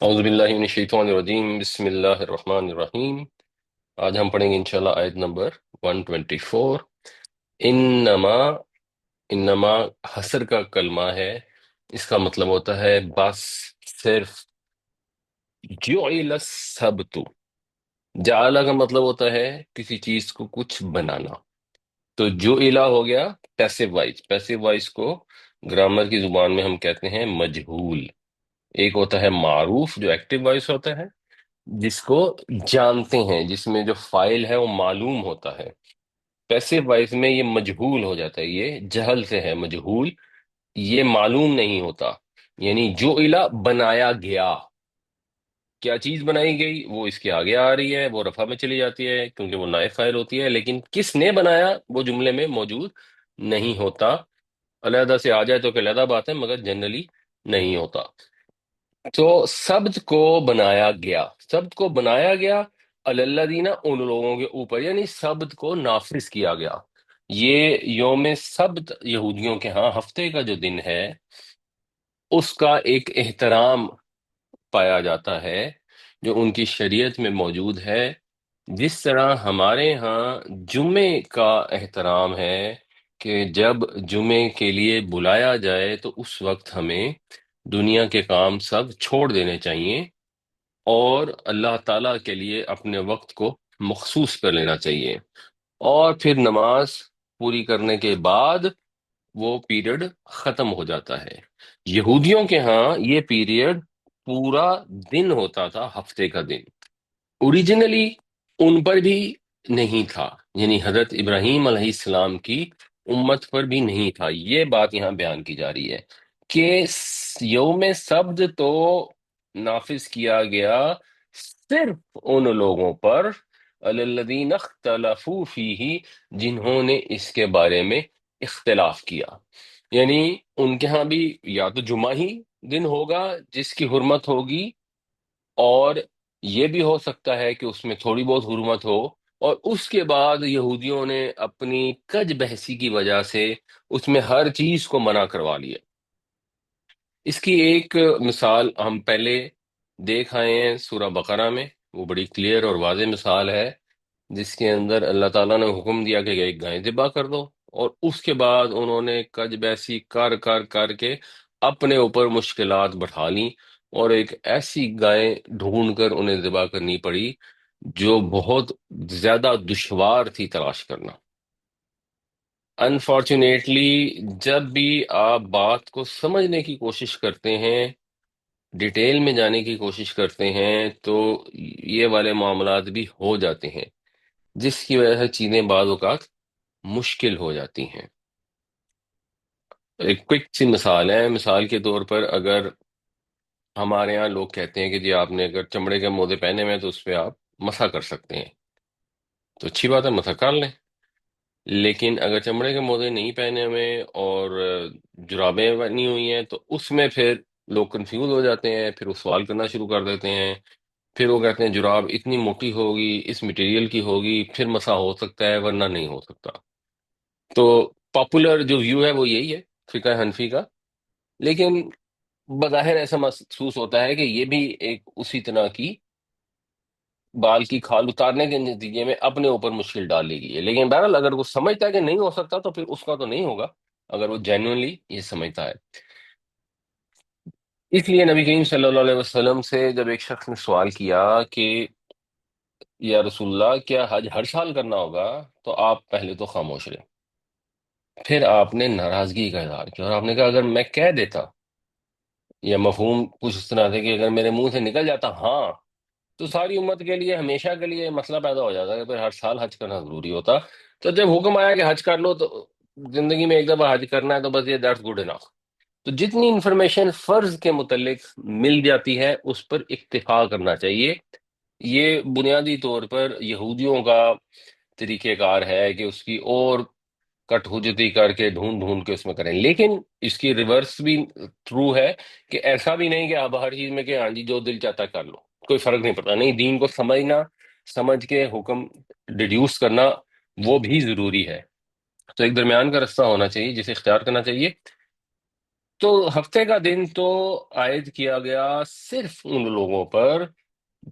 اعوذ باللہ من الشیطان الرجیم، بسم اللہ الرحمن الرحیم۔ آج ہم پڑھیں گے انشاءاللہ آیت نمبر 124۔ انما، انما حسر کا کلمہ ہے۔ اس کا مطلب ہوتا ہے بس، صرف۔ جعل السبت، جعل کا مطلب ہوتا ہے کسی چیز کو کچھ بنانا۔ تو جعل ہو گیا پیسو وائس، پیسو وائس کو گرامر کی زبان میں ہم کہتے ہیں مجہول۔ ایک ہوتا ہے معروف جو ایکٹیو وائس ہوتا ہے، جس کو جانتے ہیں، جس میں جو فائل ہے وہ معلوم ہوتا ہے۔ پیسو وائس میں یہ مجہول ہو جاتا ہے، یہ جہل سے ہے مجہول، یہ معلوم نہیں ہوتا۔ یعنی جو الا بنایا گیا، کیا چیز بنائی گئی وہ اس کے آگے آ رہی ہے، وہ رفع میں چلی جاتی ہے کیونکہ وہ نائب فائل ہوتی ہے، لیکن کس نے بنایا وہ جملے میں موجود نہیں ہوتا۔ علیحدہ سے آ جائے تو کہ علیحدہ بات ہے، مگر جنرلی نہیں ہوتا۔ تو سبت کو بنایا گیا، سبت کو بنایا گیا الذین، ان لوگوں کے اوپر، یعنی سبت کو نافذ کیا گیا۔ یہ یوم سبت یہودیوں کے ہاں ہفتے کا جو دن ہے، اس کا ایک احترام پایا جاتا ہے جو ان کی شریعت میں موجود ہے۔ جس طرح ہمارے ہاں جمعے کا احترام ہے کہ جب جمعے کے لیے بلایا جائے تو اس وقت ہمیں دنیا کے کام سب چھوڑ دینے چاہیے اور اللہ تعالیٰ کے لیے اپنے وقت کو مخصوص کر لینا چاہیے، اور پھر نماز پوری کرنے کے بعد وہ پیریڈ ختم ہو جاتا ہے۔ یہودیوں کے ہاں یہ پیریڈ پورا دن ہوتا تھا، ہفتے کا دن۔ اوریجنلی ان پر بھی نہیں تھا، یعنی حضرت ابراہیم علیہ السلام کی امت پر بھی نہیں تھا۔ یہ بات یہاں بیان کی جا رہی ہے کہ یوم سبت تو نافذ کیا گیا صرف ان لوگوں پر الذین اختلفوا فیہ، جنہوں نے اس کے بارے میں اختلاف کیا۔ یعنی ان کے ہاں بھی یا تو جمعہ ہی دن ہوگا جس کی حرمت ہوگی، اور یہ بھی ہو سکتا ہے کہ اس میں تھوڑی بہت حرمت ہو، اور اس کے بعد یہودیوں نے اپنی کج بحثی کی وجہ سے اس میں ہر چیز کو منع کروا لیا۔ اس کی ایک مثال ہم پہلے دیکھ آئے ہیں سورہ بقرہ میں، وہ بڑی کلیئر اور واضح مثال ہے، جس کے اندر اللہ تعالیٰ نے حکم دیا کہ ایک گائے ذبح کر دو، اور اس کے بعد انہوں نے کج بیسی کر کر کر کے اپنے اوپر مشکلات بڑھا لیں، اور ایک ایسی گائے ڈھونڈ کر انہیں ذبح کرنی پڑی جو بہت زیادہ دشوار تھی تلاش کرنا۔ انفارچونیٹلی جب بھی آپ بات کو سمجھنے کی کوشش کرتے ہیں، ڈیٹیل میں جانے کی کوشش کرتے ہیں، تو یہ والے معاملات بھی ہو جاتے ہیں، جس کی وجہ سے چیزیں بعض اوقات مشکل ہو جاتی ہیں۔ ایک کوئک سی مثال ہے، مثال کے طور پر اگر ہمارے ہاں لوگ کہتے ہیں کہ جی آپ نے اگر چمڑے کے موزے پہنے ہوئے ہیں تو اس پہ آپ مسح کر سکتے ہیں، تو اچھی بات ہے، مسح کر لیں۔ لیکن اگر چمڑے کے موزے نہیں پہنے ہوئے اور جرابیں بنی ہوئی ہیں تو اس میں پھر لوگ کنفیوز ہو جاتے ہیں، پھر وہ سوال کرنا شروع کر دیتے ہیں، پھر وہ کہتے ہیں جراب اتنی موٹی ہوگی، اس مٹیریل کی ہوگی، پھر مسح ہو سکتا ہے ورنہ نہیں ہو سکتا۔ تو پاپولر جو ویو ہے وہ یہی ہے فقہ حنفی کا، لیکن بظاہر ایسا محسوس ہوتا ہے کہ یہ بھی ایک اسی طرح کی بال کی کھال اتارنے کے نتیجے میں اپنے اوپر مشکل ڈال لی گئی ہے۔ لیکن بہرحال اگر وہ سمجھتا ہے کہ نہیں ہو سکتا تو پھر اس کا تو نہیں ہوگا، اگر وہ جینوئنلی یہ سمجھتا ہے۔ اس لیے نبی کریم صلی اللہ علیہ وسلم سے جب ایک شخص نے سوال کیا کہ یا رسول اللہ کیا حج ہر سال کرنا ہوگا، تو آپ پہلے تو خاموش رہے، پھر آپ نے ناراضگی کا اظہار کیا اور آپ نے کہا اگر میں کہہ دیتا، یا مفہوم کچھ اس طرح سے کہ اگر میرے منہ سے نکل جاتا ہاں، تو ساری امت کے لیے ہمیشہ کے لیے مسئلہ پیدا ہو جاتا کہ پھر ہر سال حج کرنا ضروری ہوتا۔ تو جب حکم آیا کہ حج کر لو، تو زندگی میں ایک دفعہ حج کرنا ہے تو بس یہ دیٹس گڈ انف۔ تو جتنی انفارمیشن فرض کے متعلق مل جاتی ہے اس پر اکتفا کرنا چاہیے۔ یہ بنیادی طور پر یہودیوں کا طریقہ کار ہے کہ اس کی اور کٹ حجتی کر کے ڈھونڈ ڈھونڈ کے اس میں کریں، لیکن اس کی ریورس بھی ٹرو ہے کہ ایسا بھی نہیں کہ آپ ہر چیز میں کہ ہاں جی جو دل چاہتا ہے کر لو، کوئی فرق نہیں پڑتا۔ نہیں، دین کو سمجھنا، سمجھ کے حکم ڈیڈیوس کرنا وہ بھی ضروری ہے۔ تو ایک درمیان کا رستہ ہونا چاہیے جسے اختیار کرنا چاہیے۔ تو ہفتے کا دن تو عائد کیا گیا صرف ان لوگوں پر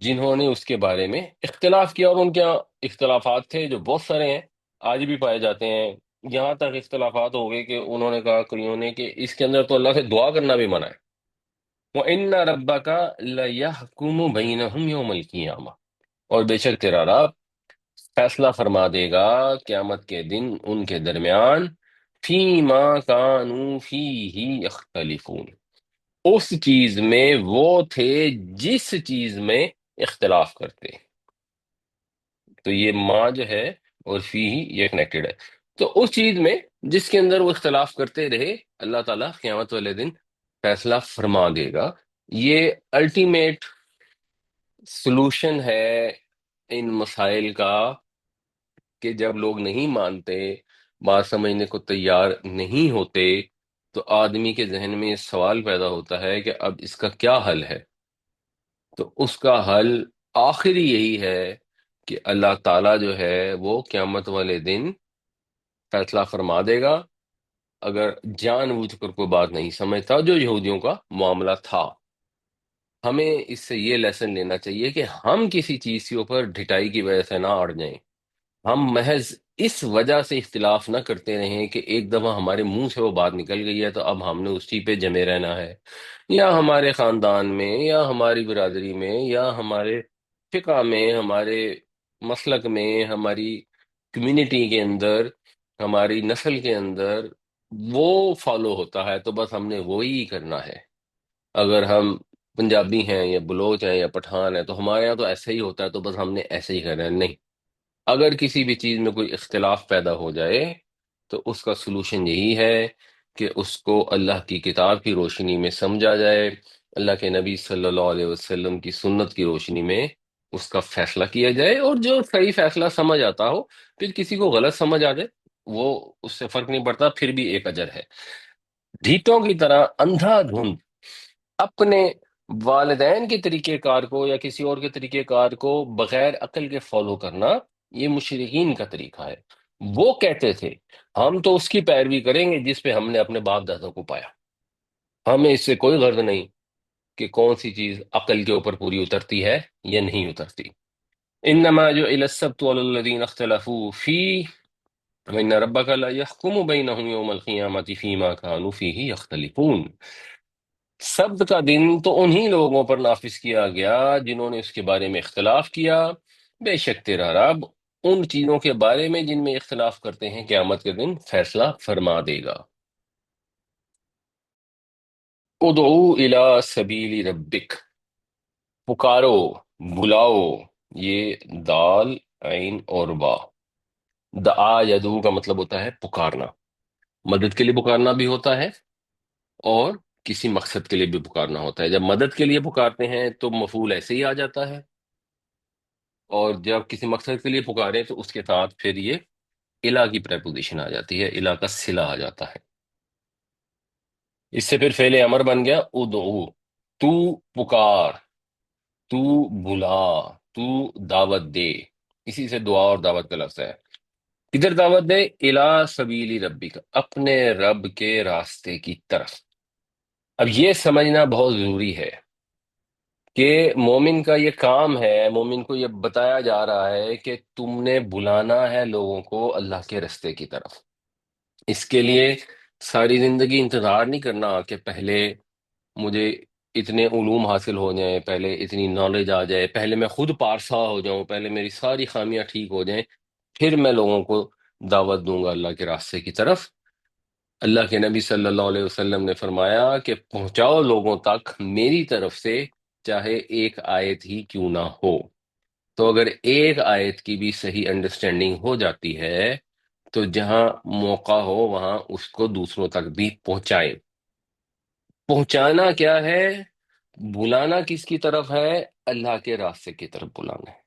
جنہوں نے اس کے بارے میں اختلاف کیا، اور ان کے اختلافات تھے جو بہت سارے ہیں، آج بھی پائے جاتے ہیں۔ یہاں تک اختلافات ہو گئے کہ انہوں نے کہا کئیوں نے کہ اس کے اندر تو اللہ سے دعا کرنا بھی منع ہے۔ وَإِنَّ رَبَّكَ لَيَحْكُمُ بَيْنَهُمْ يَوْمَ الْقِيَامَةِ، اور بے شک تیرا رب فیصلہ فرما دے گا قیامت کے دن ان کے درمیان، فیما کانوا فیہ یختلفون، اس چیز میں وہ تھے جس چیز میں اختلاف کرتے۔ تو یہ ماں جو ہے اور فی ہی یہ کنیکٹڈ ہے، تو اس چیز میں جس کے اندر وہ اختلاف کرتے رہے، اللہ تعالیٰ قیامت والے دن فیصلہ فرما دے گا۔ یہ الٹیمیٹ سلوشن ہے ان مسائل کا، کہ جب لوگ نہیں مانتے، بات سمجھنے کو تیار نہیں ہوتے، تو آدمی کے ذہن میں یہ سوال پیدا ہوتا ہے کہ اب اس کا کیا حل ہے؟ تو اس کا حل آخری یہی ہے کہ اللہ تعالیٰ جو ہے وہ قیامت والے دن فیصلہ فرما دے گا۔ اگر جان بوجھ کر کوئی بات نہیں سمجھتا، جو یہودیوں کا معاملہ تھا، ہمیں اس سے یہ لیسن لینا چاہیے کہ ہم کسی چیز کے اوپر ڈھٹائی کی وجہ سے نہ اڑ جائیں۔ ہم محض اس وجہ سے اختلاف نہ کرتے رہیں کہ ایک دفعہ ہمارے منہ سے وہ بات نکل گئی ہے تو اب ہم نے اسی پہ جمے رہنا ہے، یا ہمارے خاندان میں یا ہماری برادری میں یا ہمارے فقہ میں، ہمارے مسلک میں، ہماری کمیونٹی کے اندر، ہماری نسل کے اندر وہ فالو ہوتا ہے تو بس ہم نے وہی کرنا ہے۔ اگر ہم پنجابی ہیں یا بلوچ ہیں یا پٹھان ہیں تو ہمارے یہاں تو ایسے ہی ہوتا ہے تو بس ہم نے ایسے ہی کرنا ہے، نہیں۔ اگر کسی بھی چیز میں کوئی اختلاف پیدا ہو جائے تو اس کا سلوشن یہی ہے کہ اس کو اللہ کی کتاب کی روشنی میں سمجھا جائے، اللہ کے نبی صلی اللہ علیہ وسلم کی سنت کی روشنی میں اس کا فیصلہ کیا جائے، اور جو صحیح فیصلہ سمجھ آتا ہو، پھر کسی کو غلط سمجھ آ جائے وہ اس سے فرق نہیں پڑتا، پھر بھی ایک اجر ہے۔ ڈھیٹوں کی طرح اندھا دھند اپنے والدین کے طریقہ کار کو یا کسی اور کے طریقہ کار کو بغیر عقل کے فالو کرنا، یہ مشرکین کا طریقہ ہے۔ وہ کہتے تھے ہم تو اس کی پیروی کریں گے جس پہ ہم نے اپنے باپ دادا کو پایا، ہمیں اس سے کوئی غرض نہیں کہ کون سی چیز عقل کے اوپر پوری اترتی ہے یا نہیں اترتی۔ انما جعل السبت على الذين اختلفوا فيه وان ربك لا يحكم بينهم يوم القيامة فيما كانوا فيه يختلفون، سبت کا دن تو انہی لوگوں پر نافذ کیا گیا جنہوں نے اس کے بارے میں اختلاف کیا، بے شک تیرا رب ان چیزوں کے بارے میں جن میں اختلاف کرتے ہیں قیامت کے دن فیصلہ فرما دے گا۔ ادعو الی سبیل ربک، پکارو، بلاؤ، یہ دال عین اور با، دعا یدعو کا مطلب ہوتا ہے پکارنا، مدد کے لیے پکارنا بھی ہوتا ہے اور کسی مقصد کے لیے بھی پکارنا ہوتا ہے۔ جب مدد کے لیے پکارتے ہیں تو مفعول ایسے ہی آ جاتا ہے، اور جب کسی مقصد کے لیے پکارے تو اس کے ساتھ پھر یہ الہ کی پریپوزیشن آ جاتی ہے، الہ کا صلہ آ جاتا ہے۔ اس سے پھر فعل امر بن گیا ادعو، تو پکار، تو بلا، تو دعوت دے، اسی سے دعا اور دعوت کا لفظ ہے۔ کدھر دعوت دے؟ الہ سبیلی ربی کا، اپنے رب کے راستے کی طرف۔ اب یہ سمجھنا بہت ضروری ہے کہ مومن کا یہ کام ہے، مومن کو یہ بتایا جا رہا ہے کہ تم نے بلانا ہے لوگوں کو اللہ کے راستے کی طرف۔ اس کے لیے ساری زندگی انتظار نہیں کرنا کہ پہلے مجھے اتنے علوم حاصل ہو جائیں، پہلے اتنی نالج آ جائے، پہلے میں خود پارسا ہو جاؤں، پہلے میری ساری خامیاں ٹھیک ہو جائیں، پھر میں لوگوں کو دعوت دوں گا اللہ کے راستے کی طرف۔ اللہ کے نبی صلی اللہ علیہ وسلم نے فرمایا کہ پہنچاؤ لوگوں تک میری طرف سے چاہے ایک آیت ہی کیوں نہ ہو۔ تو اگر ایک آیت کی بھی صحیح انڈرسٹینڈنگ ہو جاتی ہے تو جہاں موقع ہو وہاں اس کو دوسروں تک بھی پہنچائیں۔ پہنچانا کیا ہے؟ بلانا کس کی طرف ہے؟ اللہ کے راستے کی طرف بلانا ہے،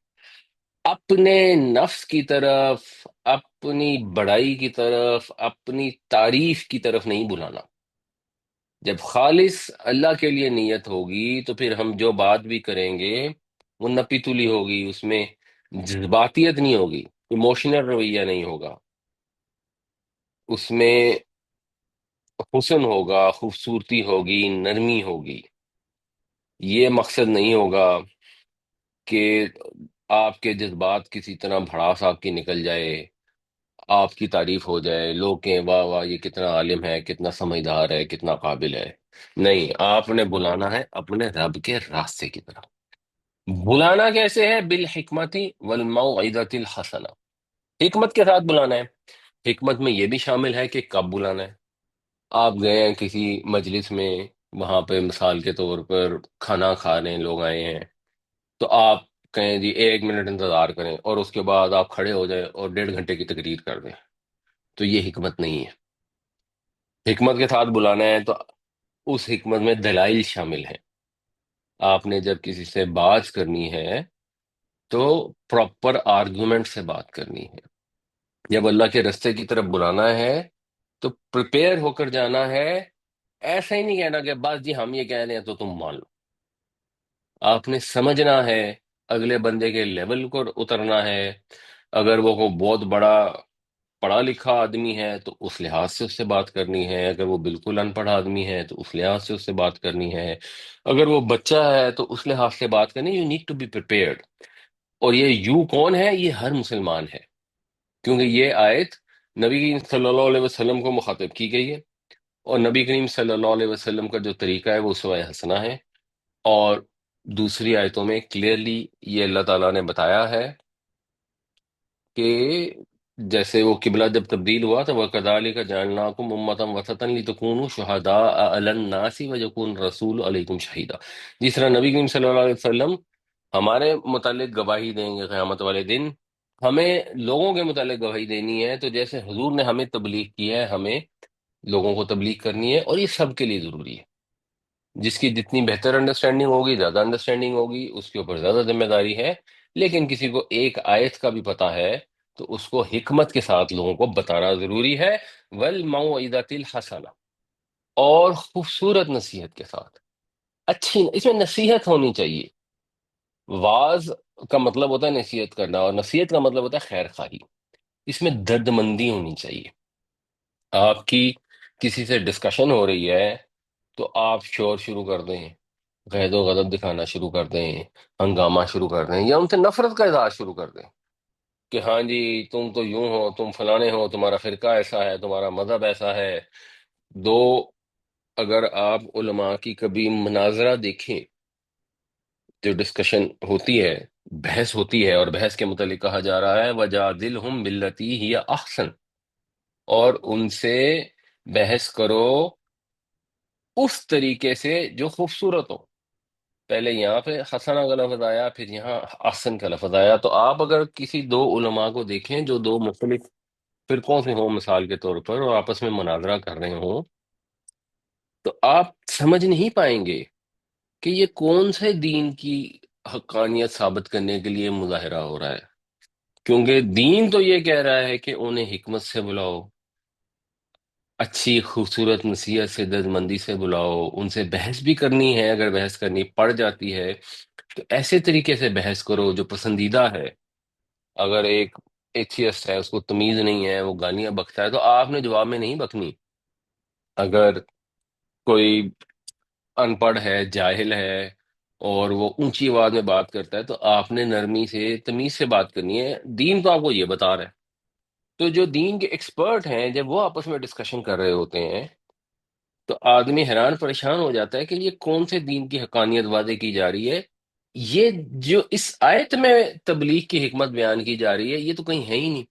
اپنے نفس کی طرف، اپنی بڑائی کی طرف، اپنی تعریف کی طرف نہیں بلانا۔ جب خالص اللہ کے لیے نیت ہوگی تو پھر ہم جو بات بھی کریں گے وہ نپی تلی ہوگی، اس میں جذباتیت نہیں ہوگی، ایموشنل رویہ نہیں ہوگا، اس میں حسن ہوگا، خوبصورتی ہوگی، نرمی ہوگی. یہ مقصد نہیں ہوگا کہ آپ کے جذبات کسی طرح بھڑاس آپ کی نکل جائے، آپ کی تعریف ہو جائے، لوگ کہیں واہ واہ یہ کتنا عالم ہے، کتنا سمجھدار ہے، کتنا قابل ہے. نہیں، آپ نے بلانا ہے اپنے رب کے راستے کی طرف. بلانا کیسے ہے؟ بالحکمت والموعظۃ الحسنہ. حکمت کے ساتھ بلانا ہے. حکمت میں یہ بھی شامل ہے کہ کب بلانا ہے. آپ گئے ہیں کسی مجلس میں، وہاں پہ مثال کے طور پر کھانا کھانے لوگ آئے ہیں، تو آپ کہیں جی 1 منٹ انتظار کریں، اور اس کے بعد آپ کھڑے ہو جائیں اور 1.5 گھنٹے کی تقریر کر دیں. تو یہ حکمت نہیں ہے. حکمت کے ساتھ بلانا ہے تو اس حکمت میں دلائل شامل ہیں. آپ نے جب کسی سے بات کرنی ہے تو پراپر آرگومنٹ سے بات کرنی ہے. جب اللہ کے رستے کی طرف بلانا ہے تو پریپیئر ہو کر جانا ہے. ایسا ہی نہیں کہنا کہ بس جی ہم یہ کہہ رہے ہیں تو تم مان لو. آپ نے سمجھنا ہے، اگلے بندے کے لیول کو اترنا ہے. اگر وہ کوئی بہت بڑا پڑھا لکھا آدمی ہے تو اس لحاظ سے اس سے بات کرنی ہے. اگر وہ بالکل ان پڑھا آدمی ہے تو اس لحاظ سے اس سے بات کرنی ہے. اگر وہ بچہ ہے تو اس لحاظ سے بات کرنی. You need to be prepared. اور یہ یو کون ہے؟ یہ ہر مسلمان ہے، کیونکہ یہ آیت نبی کریم صلی اللہ علیہ وسلم کو مخاطب کی گئی ہے، اور نبی کریم صلی اللہ علیہ وسلم کا جو طریقہ ہے وہ اسوہ حسنہ ہے. اور دوسری آیتوں میں کلیئرلی یہ اللہ تعالیٰ نے بتایا ہے کہ جیسے وہ قبلہ جب تبدیل ہوا تو وَكَذَلِكَ جَعَلْنَاكُمْ أُمَّةً وَسَطًا لِتَكُونُوا شُهَدَاءَ عَلَى النَّاسِ وَيَكُونَ الرَّسُولُ عَلَيْكُمْ شَهِيدًا. جس طرح نبی کریم صلی اللہ علیہ وسلم ہمارے متعلق گواہی دیں گے قیامت والے دن، ہمیں لوگوں کے متعلق گواہی دینی ہے. تو جیسے حضور نے ہمیں تبلیغ کی ہے، ہمیں لوگوں کو تبلیغ کرنی ہے. اور یہ سب کے لیے ضروری ہے. جس کی جتنی بہتر انڈرسٹینڈنگ ہوگی، زیادہ انڈرسٹینڈنگ ہوگی، اس کے اوپر زیادہ ذمہ داری ہے. لیکن کسی کو ایک آیت کا بھی پتہ ہے تو اس کو حکمت کے ساتھ لوگوں کو بتانا ضروری ہے. والموعظۃ الحسنہ، اور خوبصورت نصیحت کے ساتھ. اچھی، اس میں نصیحت ہونی چاہیے. واز کا مطلب ہوتا ہے نصیحت کرنا، اور نصیحت کا مطلب ہوتا ہے خیر خواہی. اس میں درد مندی ہونی چاہیے. آپ کی کسی سے ڈسکشن ہو رہی ہے تو آپ شور شروع کر دیں، غید و غضب دکھانا شروع کر دیں، ہنگامہ شروع کر دیں، یا ان سے نفرت کا اظہار شروع کر دیں کہ ہاں جی تم تو یوں ہو، تم فلانے ہو، تمہارا فرقہ ایسا ہے، تمہارا مذہب ایسا ہے. دو، اگر آپ علماء کی کبھی مناظرہ دیکھیں، جو ڈسکشن ہوتی ہے، بحث ہوتی ہے، اور بحث کے متعلق کہا جا رہا ہے وَجَادِلْهُمْ بِالَّتِي هِيَ أَحْسَنُ، اور ان سے بحث کرو اس طریقے سے جو خوبصورت ہو. پہلے یہاں پہ حسنہ کا لفظ آیا، پھر یہاں احسن کا لفظ آیا. تو آپ اگر کسی دو علماء کو دیکھیں جو دو مختلف فرقوں سے ہوں مثال کے طور پر، اور آپس میں مناظرہ کر رہے ہوں، تو آپ سمجھ نہیں پائیں گے کہ یہ کون سے دین کی حقانیت ثابت کرنے کے لیے مظاہرہ ہو رہا ہے. کیونکہ دین تو یہ کہہ رہا ہے کہ انہیں حکمت سے بلاؤ، اچھی خوبصورت نصیحت سے، درد مندی سے بلاؤ. ان سے بحث بھی کرنی ہے، اگر بحث کرنی پڑ جاتی ہے تو ایسے طریقے سے بحث کرو جو پسندیدہ ہے. اگر ایک ایتھیسٹ ہے، اس کو تمیز نہیں ہے، وہ گالیاں بکتا ہے، تو آپ نے جواب میں نہیں بکنی. اگر کوئی ان پڑھ ہے، جاہل ہے، اور وہ اونچی آواز میں بات کرتا ہے، تو آپ نے نرمی سے، تمیز سے بات کرنی ہے. دین تو آپ کو یہ بتا رہا ہے. تو جو دین کے ایکسپرٹ ہیں جب وہ آپس میں ڈسکشن کر رہے ہوتے ہیں تو آدمی حیران پریشان ہو جاتا ہے کہ یہ کون سے دین کی حقانیت واضح کی جا رہی ہے. یہ جو اس آیت میں تبلیغ کی حکمت بیان کی جا رہی ہے یہ تو کہیں ہے ہی نہیں.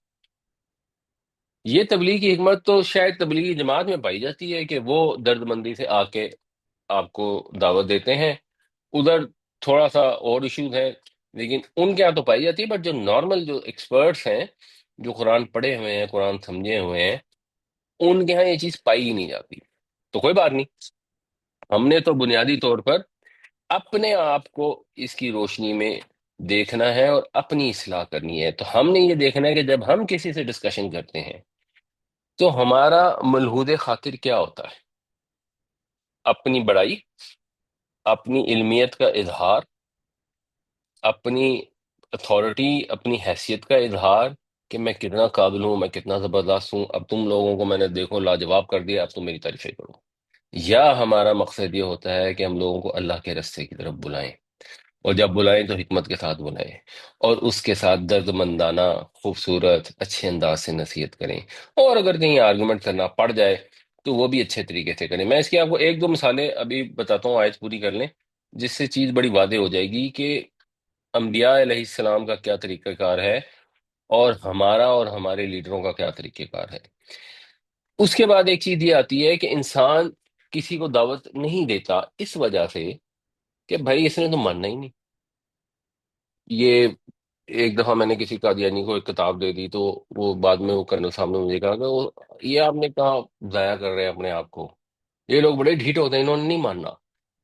یہ تبلیغ کی حکمت تو شاید تبلیغی جماعت میں پائی جاتی ہے کہ وہ درد مندی سے آ کے آپ کو دعوت دیتے ہیں. ادھر تھوڑا سا اور ایشوز ہیں، لیکن ان کے یہاں تو پائی جاتی ہے. بٹ جو نارمل جو ایکسپرٹس ہیں، جو قرآن پڑھے ہوئے ہیں، قرآن سمجھے ہوئے ہیں، ان کے ہاں یہ چیز پائی ہی نہیں جاتی. تو کوئی بات نہیں، ہم نے تو بنیادی طور پر اپنے آپ کو اس کی روشنی میں دیکھنا ہے اور اپنی اصلاح کرنی ہے. تو ہم نے یہ دیکھنا ہے کہ جب ہم کسی سے ڈسکشن کرتے ہیں تو ہمارا ملحوظ خاطر کیا ہوتا ہے؟ اپنی بڑائی، اپنی علمیت کا اظہار، اپنی اتھارٹی، اپنی حیثیت کا اظہار، کہ میں کتنا قابل ہوں، میں کتنا زبردست ہوں، اب تم لوگوں کو میں نے دیکھو لاجواب کر دیا، اب تم میری تعریفیں کرو؟ یا ہمارا مقصد یہ ہوتا ہے کہ ہم لوگوں کو اللہ کے رستے کی طرف بلائیں، اور جب بلائیں تو حکمت کے ساتھ بلائیں، اور اس کے ساتھ درد مندانہ خوبصورت اچھے انداز سے نصیحت کریں، اور اگر کہیں آرگومنٹ کرنا پڑ جائے تو وہ بھی اچھے طریقے سے کریں۔ میں اس کی آپ کو ایک دو مثالیں ابھی بتاتا ہوں، آیت پوری کر لیں، جس سے چیز بڑی واضح ہو جائے گی کہ انبیاء علیہ السلام کا کیا طریقہ کار ہے، اور ہمارا اور ہمارے لیڈروں کا کیا طریقہ کار ہے۔ اس کے بعد ایک چیز یہ آتی ہے کہ انسان کسی کو دعوت نہیں دیتا اس وجہ سے کہ بھائی اس نے تو ماننا ہی نہیں۔ یہ ایک دفعہ میں نے کسی قادیانی کو ایک کتاب دے دی، تو وہ بعد میں وہ کرنل صاحب نے مجھے کہا کہ یہ آپ نے کہاں ضائع کر رہے ہیں اپنے آپ کو، یہ لوگ بڑے ڈھیٹ ہوتے ہیں، انہوں نے نہیں ماننا۔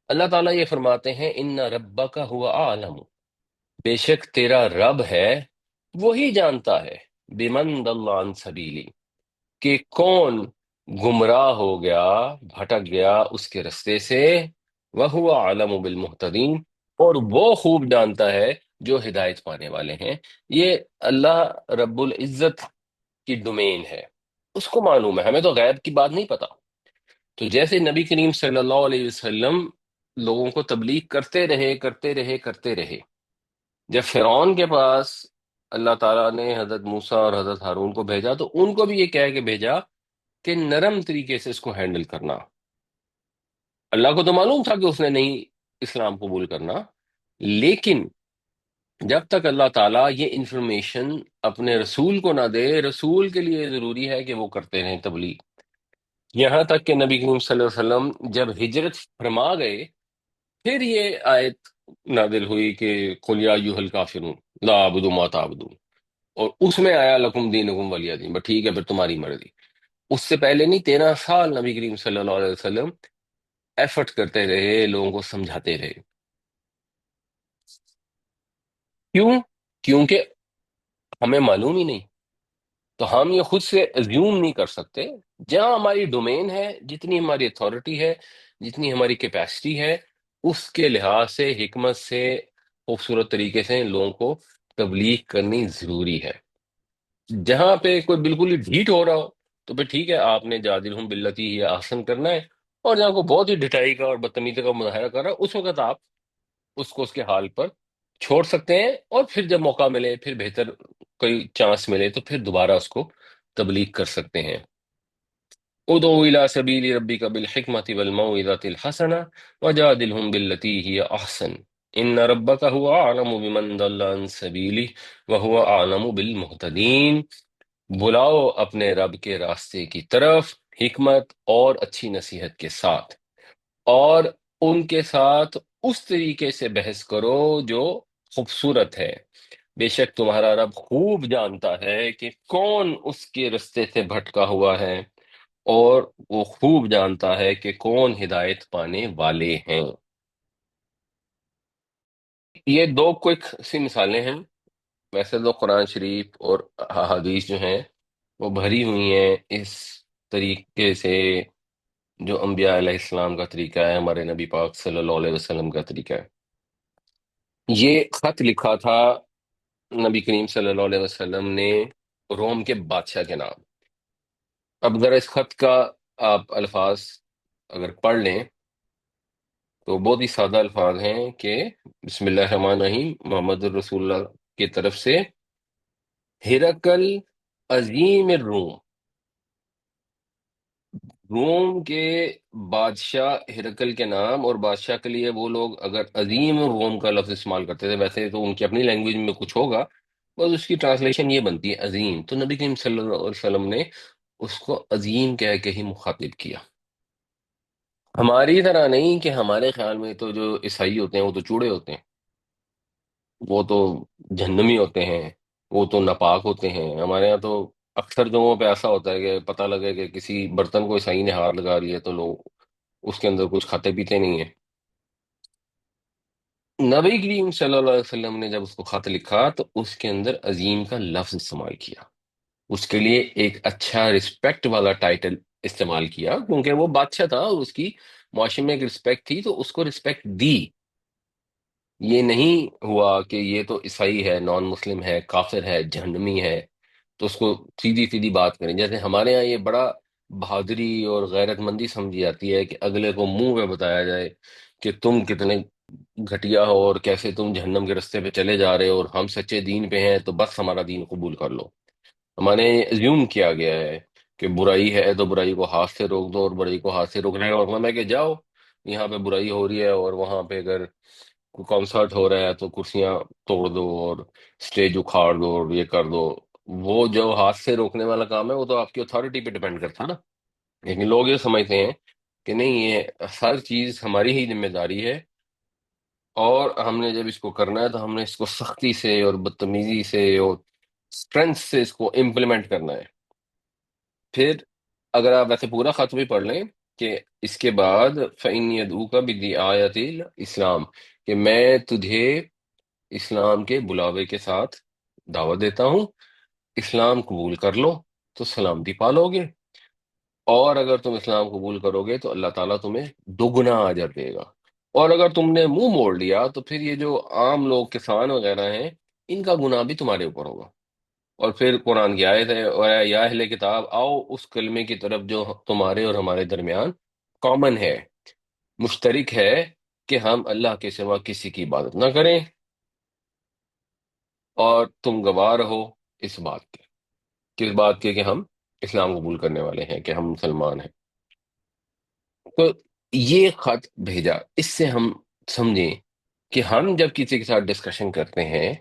اللہ تعالیٰ یہ فرماتے ہیں ان ربک ہوا اعلم، بے شک تیرا رب ہے وہی جانتا ہے، بمن ضل عن سبیلی، کہ کون گمراہ ہو گیا، بھٹک گیا اس کے رستے سے، وَهُوَ أَعْلَمُ بِالْمُهْتَدِينَ، اور وہ خوب جانتا ہے جو ہدایت پانے والے ہیں۔ یہ اللہ رب العزت کی ڈومین ہے، اس کو معلوم ہے، ہمیں تو غیب کی بات نہیں پتا۔ تو جیسے نبی کریم صلی اللہ علیہ وسلم لوگوں کو تبلیغ کرتے رہے کرتے رہے کرتے رہے، جب فرعون کے پاس اللہ تعالیٰ نے حضرت موسیٰ اور حضرت ہارون کو بھیجا تو ان کو بھی یہ کہہ کے بھیجا کہ نرم طریقے سے اس کو ہینڈل کرنا۔ اللہ کو تو معلوم تھا کہ اس نے نہیں اسلام قبول کرنا، لیکن جب تک اللہ تعالیٰ یہ انفارمیشن اپنے رسول کو نہ دے، رسول کے لیے ضروری ہے کہ وہ کرتے رہیں تبلیغ۔ یہاں تک کہ نبی کریم صلی اللہ علیہ وسلم جب ہجرت فرما گئے، پھر یہ آیت نازل ہوئی کہ قل یا ایھا الکافرون لا اعبد ما تعبدون، اور اس میں آیا لکم دینکم ولی دین، بس ٹھیک ہے پھر تمہاری مرضی۔ اس سے پہلے نہیں، 13 سال نبی کریم صلی اللہ علیہ وسلم ایفرٹ کرتے رہے، لوگوں کو سمجھاتے رہے۔ کیوں؟ کیونکہ ہمیں معلوم ہی نہیں، تو ہم یہ خود سے ازیوم نہیں کر سکتے۔ جہاں ہماری ڈومین ہے، جتنی ہماری اتھارٹی ہے، جتنی ہماری کیپیسٹی ہے، اس کے لحاظ سے حکمت سے خوبصورت طریقے سے لوگوں کو تبلیغ کرنی ضروری ہے۔ جہاں پہ کوئی بالکل ہی ڈھیٹ ہو رہا ہو تو پھر ٹھیک ہے، آپ نے جادلہم باللتی ہی احسن کرنا ہے، اور جہاں کو بہت ہی ڈٹائی کا اور بدتمیزی کا مظاہرہ کر رہا ہے، اس وقت آپ اس کو اس کے حال پر چھوڑ سکتے ہیں، اور پھر جب موقع ملے، پھر بہتر کوئی چانس ملے تو پھر دوبارہ اس کو تبلیغ کر سکتے ہیں۔ ادعو الى سبیل ربک بالحکمت والموعظۃ الحسنہ وجادلہم باللتی ہی احسن ان ربک هو اعلم بمن ضل عن سبیلہ وهو اعلم بالمہتدین۔ بلاؤ اپنے رب کے راستے کی طرف حکمت اور اچھی نصیحت کے ساتھ، اور ان کے ساتھ اس طریقے سے بحث کرو جو خوبصورت ہے۔ بے شک تمہارا رب خوب جانتا ہے کہ کون اس کے رستے سے بھٹکا ہوا ہے، اور وہ خوب جانتا ہے کہ کون ہدایت پانے والے ہیں۔ یہ دو کوئک سی مثالیں ہیں، ویسے تو قرآن شریف اور احادیث جو ہیں وہ بھری ہوئی ہیں اس طریقے سے، جو انبیاء علیہ السلام کا طریقہ ہے، ہمارے نبی پاک صلی اللہ علیہ وسلم کا طریقہ ہے۔ یہ خط لکھا تھا نبی کریم صلی اللہ علیہ وسلم نے روم کے بادشاہ کے نام۔ اب ذرا اس خط کا آپ الفاظ اگر پڑھ لیں تو بہت ہی سادہ الفاظ ہیں کہ بسم اللہ الرحمن الرحیم، محمد الرسول اللہ کی طرف سے ہرقل عظیم الروم، روم کے بادشاہ ہرقل کے نام، اور بادشاہ کے لیے وہ لوگ اگر عظیم روم کا لفظ استعمال کرتے تھے، ویسے تو ان کی اپنی لینگویج میں کچھ ہوگا، بس اس کی ٹرانسلیشن یہ بنتی ہے عظیم، تو نبی کریم صلی اللہ علیہ وسلم نے اس کو عظیم کہہ کے ہی مخاطب کیا۔ ہماری طرح نہیں کہ ہمارے خیال میں تو جو عیسائی ہوتے ہیں وہ تو چوڑے ہوتے ہیں، وہ تو جہنمی ہوتے ہیں، وہ تو ناپاک ہوتے ہیں۔ ہمارے یہاں تو اکثر جگہوں پہ ایسا ہوتا ہے کہ پتہ لگے کہ کسی برتن کو عیسائی نے ہاتھ لگا رہی ہے تو لوگ اس کے اندر کچھ کھاتے پیتے نہیں ہیں۔ نبی کریم صلی اللہ علیہ وسلم نے جب اس کو خط لکھا تو اس کے اندر عظیم کا لفظ استعمال کیا، اس کے لیے ایک اچھا رسپیکٹ والا ٹائٹل استعمال کیا، کیونکہ وہ بادشاہ تھا اور اس کی معاشرے میں ایک رسپیکٹ تھی، تو اس کو رسپیکٹ دی۔ یہ نہیں ہوا کہ یہ تو عیسائی ہے، نان مسلم ہے، کافر ہے، جہنمی ہے، تو اس کو سیدھی سیدھی بات کریں. جیسے ہمارے یہاں یہ بڑا بہادری اور غیرت مندی سمجھی جاتی ہے کہ اگلے کو منہ پہ بتایا جائے کہ تم کتنے گھٹیا ہو اور کیسے تم جہنم کے رستے پہ چلے جا رہے ہو، اور ہم سچے دین پہ ہیں تو بس ہمارا دین قبول کر لو. ہمارے ایزیوم کیا گیا ہے کہ برائی ہے تو برائی کو ہاتھ سے روک دو، اور برائی کو ہاتھ سے روکنے کا مطلب ہے کہ جاؤ یہاں پہ برائی ہو رہی ہے اور وہاں پہ اگر کوئی کانسرٹ ہو رہا ہے تو کرسیاں توڑ دو اور اسٹیج اکھاڑ دو اور یہ کر دو. وہ جو ہاتھ سے روکنے والا کام ہے وہ تو آپ کی اتھارٹی پہ ڈیپینڈ کرتا ہے نا. لیکن لوگ یہ سمجھتے ہیں کہ نہیں، یہ ہر چیز ہماری ہی ذمہ داری ہے، اور ہم نے جب اس کو کرنا ہے تو ہم نے اس کو سختی سے اور بدتمیزی سے اور اسٹرینتھ سے اس کو امپلیمنٹ کرنا ہے. پھر اگر آپ ویسے پورا خط بھی پڑھ لیں کہ اس کے بعد فَإِنْ يَدْعُوكَ بِدِعَايَةِ الْإِسْلَام، کہ میں تجھے اسلام کے بلاوے کے ساتھ دعوت دیتا ہوں، اسلام قبول کر لو تو سلامتی پالو گے، اور اگر تم اسلام قبول کرو گے تو اللہ تعالیٰ تمہیں دوگنا اجر دے گا. اور اگر تم نے منہ موڑ لیا تو پھر یہ جو عام لوگ کسان وغیرہ ہیں ان کا گناہ بھی تمہارے اوپر ہوگا. اور پھر قرآن کی آیت ہے، اور اے یا اہل کتاب آؤ اس کلمے کی طرف جو تمہارے اور ہمارے درمیان کامن ہے، مشترک ہے، کہ ہم اللہ کے سوا کسی کی عبادت نہ کریں، اور تم گواہ رہو اس بات کے. کس بات کے؟ کہ ہم اسلام قبول کرنے والے ہیں، کہ ہم مسلمان ہیں. تو یہ خط بھیجا، اس سے ہم سمجھیں کہ ہم جب کسی کے ساتھ ڈسکشن کرتے ہیں،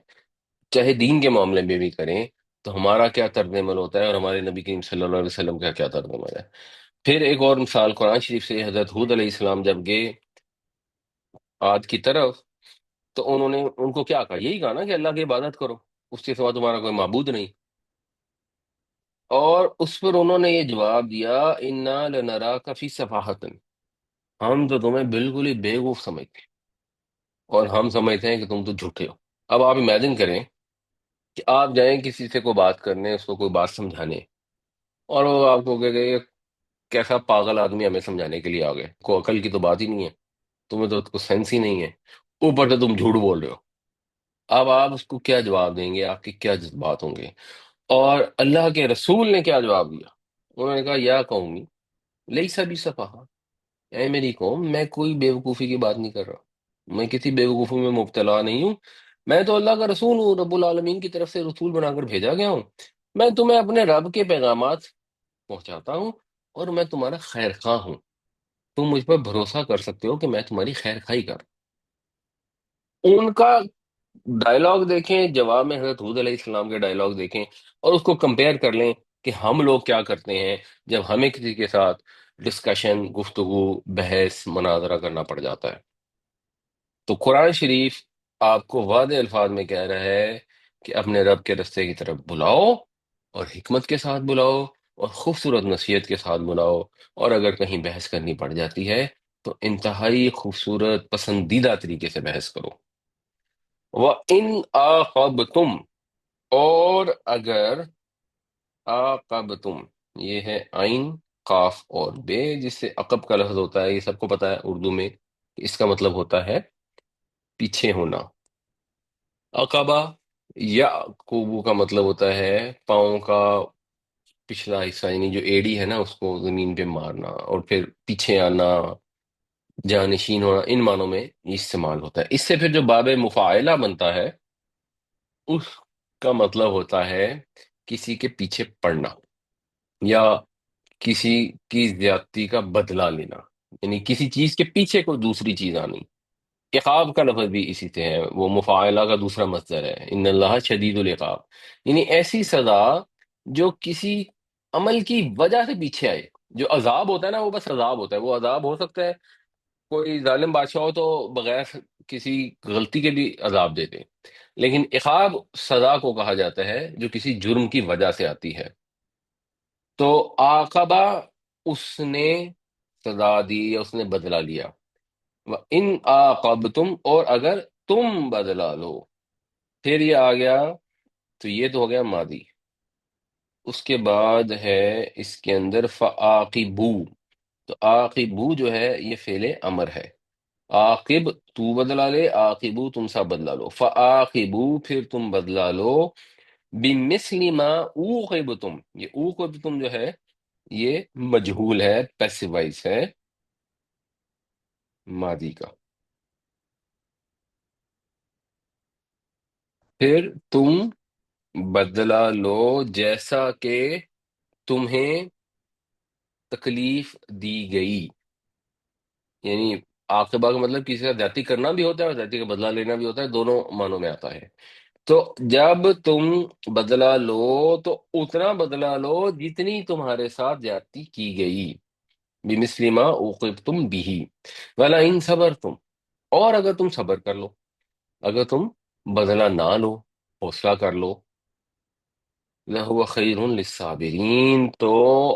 چاہے دین کے معاملے میں بھی کریں، تو ہمارا کیا طرز عمل ہوتا ہے اور ہمارے نبی کریم صلی اللہ علیہ وسلم کا کیا طرز عمل ہے. پھر ایک اور مثال قرآن شریف سے، حضرت ہود علیہ السلام جب گئے عاد کی طرف، تو انہوں نے ان کو کیا کہا؟ یہی کہا نا کہ اللہ کی عبادت کرو، اس کے سوا تمہارا کوئی معبود نہیں. اور اس پر انہوں نے یہ جواب دیا، انا لنراک فی صفاحت، ہم تو تمہیں بالکل ہی بیوقوف سمجھتے ہیں، اور ہم سمجھتے ہیں کہ تم تو جھوٹے ہو. اب آپ امیجن کریں کہ آپ جائیں کسی سے کوئی بات کرنے، اس کو کوئی بات سمجھانے، اور وہ آپ کو کہ یہ کیسا پاگل آدمی ہمیں سمجھانے کے لیے آ گئے، کوئی عقل کی تو بات ہی نہیں ہے، تمہیں تو کوئی سینس ہی نہیں ہے، اوپر سے تم جھوٹ بول رہے ہو. اب آپ اس کو کیا جواب دیں گے؟ آپ کے کیا جذبات ہوں گے؟ اور اللہ کے رسول نے کیا جواب دیا؟ انہوں نے کہا یا قومی لیسا بی صفحہ، اے میری قوم، میں کوئی بیوقوفی کی بات نہیں کر رہا، میں کسی بیوقوفی میں مبتلا نہیں ہوں. میں تو اللہ کا رسول ہوں، رب العالمین کی طرف سے رسول بنا کر بھیجا گیا ہوں. میں تمہیں اپنے رب کے پیغامات پہنچاتا ہوں، اور میں تمہارا خیر خواہ ہوں. تم مجھ پر بھروسہ کر سکتے ہو کہ میں تمہاری خیر خواہی کر. ان کا ڈائلاگ دیکھیں، جواب میں حضرت حود علیہ السلام کے ڈائلاگ دیکھیں، اور اس کو کمپیئر کر لیں کہ ہم لوگ کیا کرتے ہیں جب ہمیں کسی کے ساتھ ڈسکشن، گفتگو، بحث، مناظرہ کرنا پڑ جاتا ہے. تو قرآن شریف آپ کو واضح الفاظ میں کہہ رہا ہے کہ اپنے رب کے رستے کی طرف بلاؤ، اور حکمت کے ساتھ بلاؤ، اور خوبصورت نصیحت کے ساتھ بلاؤ. اور اگر کہیں بحث کرنی پڑ جاتی ہے تو انتہائی خوبصورت پسندیدہ طریقے سے بحث کرو. وَإِنْ عَاقَبْتُمْ، اور اگر عاقبتم، یہ ہے عین، قاف اور بے، جس سے عقب کا لفظ ہوتا ہے، یہ سب کو پتا ہے اردو میں کہ اس کا مطلب ہوتا ہے پیچھے ہونا. عقبہ یا کوبو کا مطلب ہوتا ہے پاؤں کا پچھلا حصہ، یعنی جو ایڑی ہے نا اس کو زمین پہ مارنا، اور پھر پیچھے آنا، جانشین ہونا، ان معنوں میں یہ استعمال ہوتا ہے. اس سے پھر جو باب مفاعلہ بنتا ہے، اس کا مطلب ہوتا ہے کسی کے پیچھے پڑنا، یا کسی کی زیادتی کا بدلہ لینا، یعنی کسی چیز کے پیچھے کوئی دوسری چیز آنی. عقاب کا لفظ بھی اسی سے ہے، وہ مفاعلہ کا دوسرا مصدر ہے، ان اللہ شدید العقاب، یعنی ایسی سزا جو کسی عمل کی وجہ سے پیچھے آئے. جو عذاب ہوتا ہے نا وہ بس عذاب ہوتا ہے، وہ عذاب ہو سکتا ہے کوئی ظالم بادشاہ ہو تو بغیر کسی غلطی کے بھی عذاب دیتے، لیکن عقاب سزا کو کہا جاتا ہے جو کسی جرم کی وجہ سے آتی ہے. تو عاقبہ اس نے سزا دی یا اس نے بدلہ لیا. ان عاقبتم، اور اگر تم بدلہ لو. پھر یہ آ گیا، تو یہ تو ہو گیا ماضی. اس کے بعد ہے اس کے اندر فعاقبو. تو عاقبو جو ہے یہ فعل امر ہے. عاقب تو بدلہ لے، عاقبو تم سا بدلہ لو، فعاقبو پھر تم بدلہ لو بِمِثْلِ مَا عُوقِبْتُم، یہ عُوقِبْتُم جو ہے یہ مجہول ہے، پیسیوائز ہے ماضی کا. پھر تم بدلہ لو جیسا کہ تمہیں تکلیف دی گئی. یعنی عاقبہ کا مطلب کسی کا زیادتی کرنا بھی ہوتا ہے اور زیادتی کا بدلہ لینا بھی ہوتا ہے، دونوں معنوں میں آتا ہے. تو جب تم بدلہ لو تو اتنا بدلہ لو جتنی تمہارے ساتھ زیادتی کی گئی. بِمِثْلِ مَا عُوقِبْتُم بِهِ وَلَئِن صَبَرْتُم، اور اگر تم صبر کر لو، اگر تم بدلہ نہ لو، حوصلہ کر لو، لَهُوَ خَيْرٌ لِلصَّابِرِينَ، تو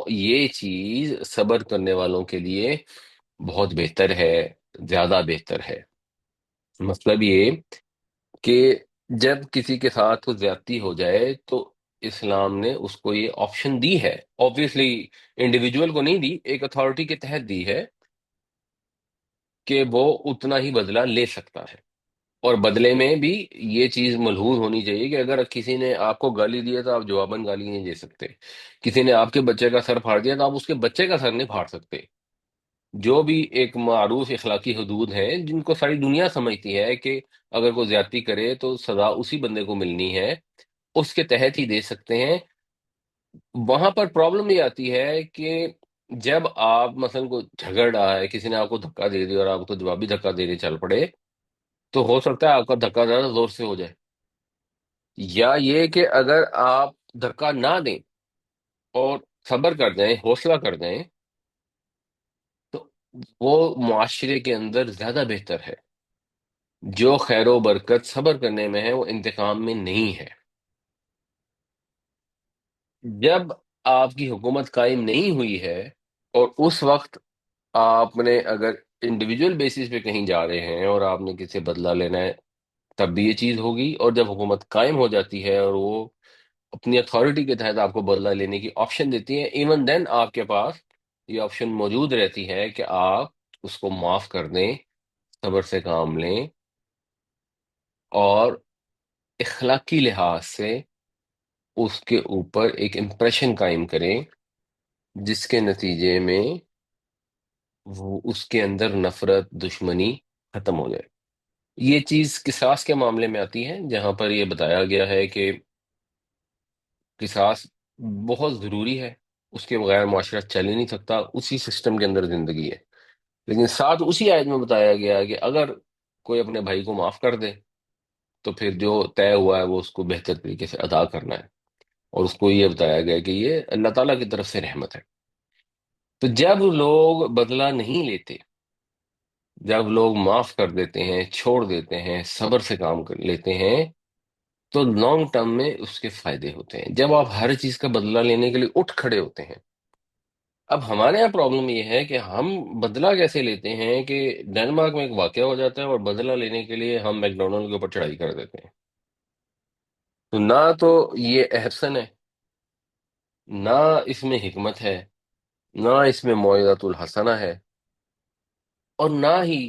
یہ چیز صبر کرنے والوں کے لیے بہت بہتر ہے، زیادہ بہتر ہے. مطلب یہ کہ جب کسی کے ساتھ کوئی زیادتی ہو جائے تو اسلام نے اس کو یہ آپشن دی ہے. obviously انڈیویجول کو نہیں دی، ایک اتھارٹی کے تحت دی ہے کہ وہ اتنا ہی بدلہ لے سکتا ہے. اور بدلے میں بھی یہ چیز ملحوظ ہونی چاہیے کہ اگر کسی نے آپ کو گالی دیا تو آپ جواباً گالی نہیں دے سکتے. کسی نے آپ کے بچے کا سر پھاڑ دیا تو آپ اس کے بچے کا سر نہیں پھاڑ سکتے. جو بھی ایک معروف اخلاقی حدود ہیں جن کو ساری دنیا سمجھتی ہے کہ اگر کوئی زیادتی کرے تو سزا اسی بندے کو ملنی ہے، اس کے تحت ہی دے سکتے ہیں. وہاں پر پرابلم یہ آتی ہے کہ جب آپ مثلا کوئی جھگڑ رہا ہے، کسی نے آپ کو دھکا دے دیا اور آپ کو جوابی دھکا دینے چل پڑے، تو ہو سکتا ہے آپ کا دھکا زیادہ زور سے ہو جائے. یا یہ کہ اگر آپ دھکا نہ دیں اور صبر کر جائیں، حوصلہ کر جائیں، تو وہ معاشرے کے اندر زیادہ بہتر ہے. جو خیر و برکت صبر کرنے میں ہے وہ انتقام میں نہیں ہے. جب آپ کی حکومت قائم نہیں ہوئی ہے اور اس وقت آپ نے اگر انڈیویجول بیسس پہ کہیں جا رہے ہیں اور آپ نے کسی سے بدلہ لینا ہے، تب بھی یہ چیز ہوگی. اور جب حکومت قائم ہو جاتی ہے اور وہ اپنی اتھارٹی کے تحت آپ کو بدلہ لینے کی آپشن دیتی ہے، ایون دین آپ کے پاس یہ آپشن موجود رہتی ہے کہ آپ اس کو معاف کر دیں، صبر سے کام لیں، اور اخلاقی لحاظ سے اس کے اوپر ایک امپریشن قائم کریں جس کے نتیجے میں وہ اس کے اندر نفرت، دشمنی ختم ہو جائے. یہ چیز قصاص کے معاملے میں آتی ہے جہاں پر یہ بتایا گیا ہے کہ قصاص بہت ضروری ہے، اس کے بغیر معاشرہ چل ہی نہیں سکتا، اسی سسٹم کے اندر زندگی ہے. لیکن ساتھ اسی آیت میں بتایا گیا ہے کہ اگر کوئی اپنے بھائی کو معاف کر دے تو پھر جو طے ہوا ہے وہ اس کو بہتر طریقے سے ادا کرنا ہے. اور اس کو یہ بتایا گیا کہ یہ اللہ تعالیٰ کی طرف سے رحمت ہے. تو جب لوگ بدلہ نہیں لیتے، جب لوگ معاف کر دیتے ہیں، چھوڑ دیتے ہیں، صبر سے کام کر لیتے ہیں، تو لانگ ٹرم میں اس کے فائدے ہوتے ہیں. جب آپ ہر چیز کا بدلہ لینے کے لیے اٹھ کھڑے ہوتے ہیں، اب ہمارے یہاں پرابلم یہ ہے کہ ہم بدلہ کیسے لیتے ہیں کہ ڈنمارک میں ایک واقعہ ہو جاتا ہے اور بدلہ لینے کے لیے ہم میک ڈونلڈ کے اوپر چڑھائی کر دیتے ہیں. تو نہ تو یہ احسن ہے، نہ اس میں حکمت ہے، نہ اس میں موعظۃ الحسنہ ہے، اور نہ ہی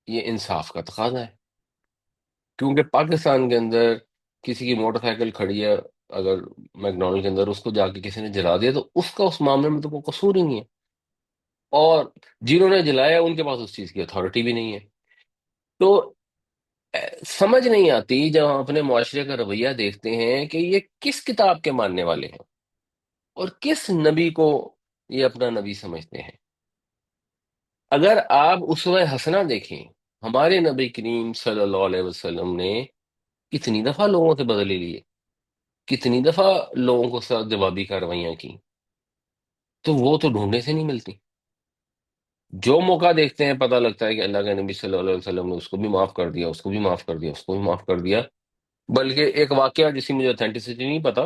یہ انصاف کا تقاضا ہے. کیونکہ پاکستان کے اندر کسی کی موٹر سائیکل کھڑی ہے اگر میک ڈونلڈ کے اندر، اس کو جا کے کسی نے جلا دیا تو اس کا اس معاملے میں تو کوئی قصور ہی نہیں ہے، اور جنہوں نے جلایا ان کے پاس اس چیز کی اتھارٹی بھی نہیں ہے. تو سمجھ نہیں آتی جب ہم اپنے معاشرے کا رویہ دیکھتے ہیں کہ یہ کس کتاب کے ماننے والے ہیں اور کس نبی کو یہ اپنا نبی سمجھتے ہیں. اگر آپ اسوہ حسنہ دیکھیں، ہمارے نبی کریم صلی اللہ علیہ وسلم نے کتنی دفعہ لوگوں سے بدلے لیے، کتنی دفعہ لوگوں کو ساتھ جوابی کارروائیاں کی، تو وہ تو ڈھونڈنے سے نہیں ملتی. جو موقع دیکھتے ہیں پتہ لگتا ہے کہ اللہ کے نبی صلی اللہ علیہ وسلم نے اس کو بھی معاف کر دیا، اس کو بھی معاف کر دیا، اس کو بھی معاف کر دیا. بلکہ ایک واقعہ جس کی مجھے اتھینٹسٹی نہیں پتا،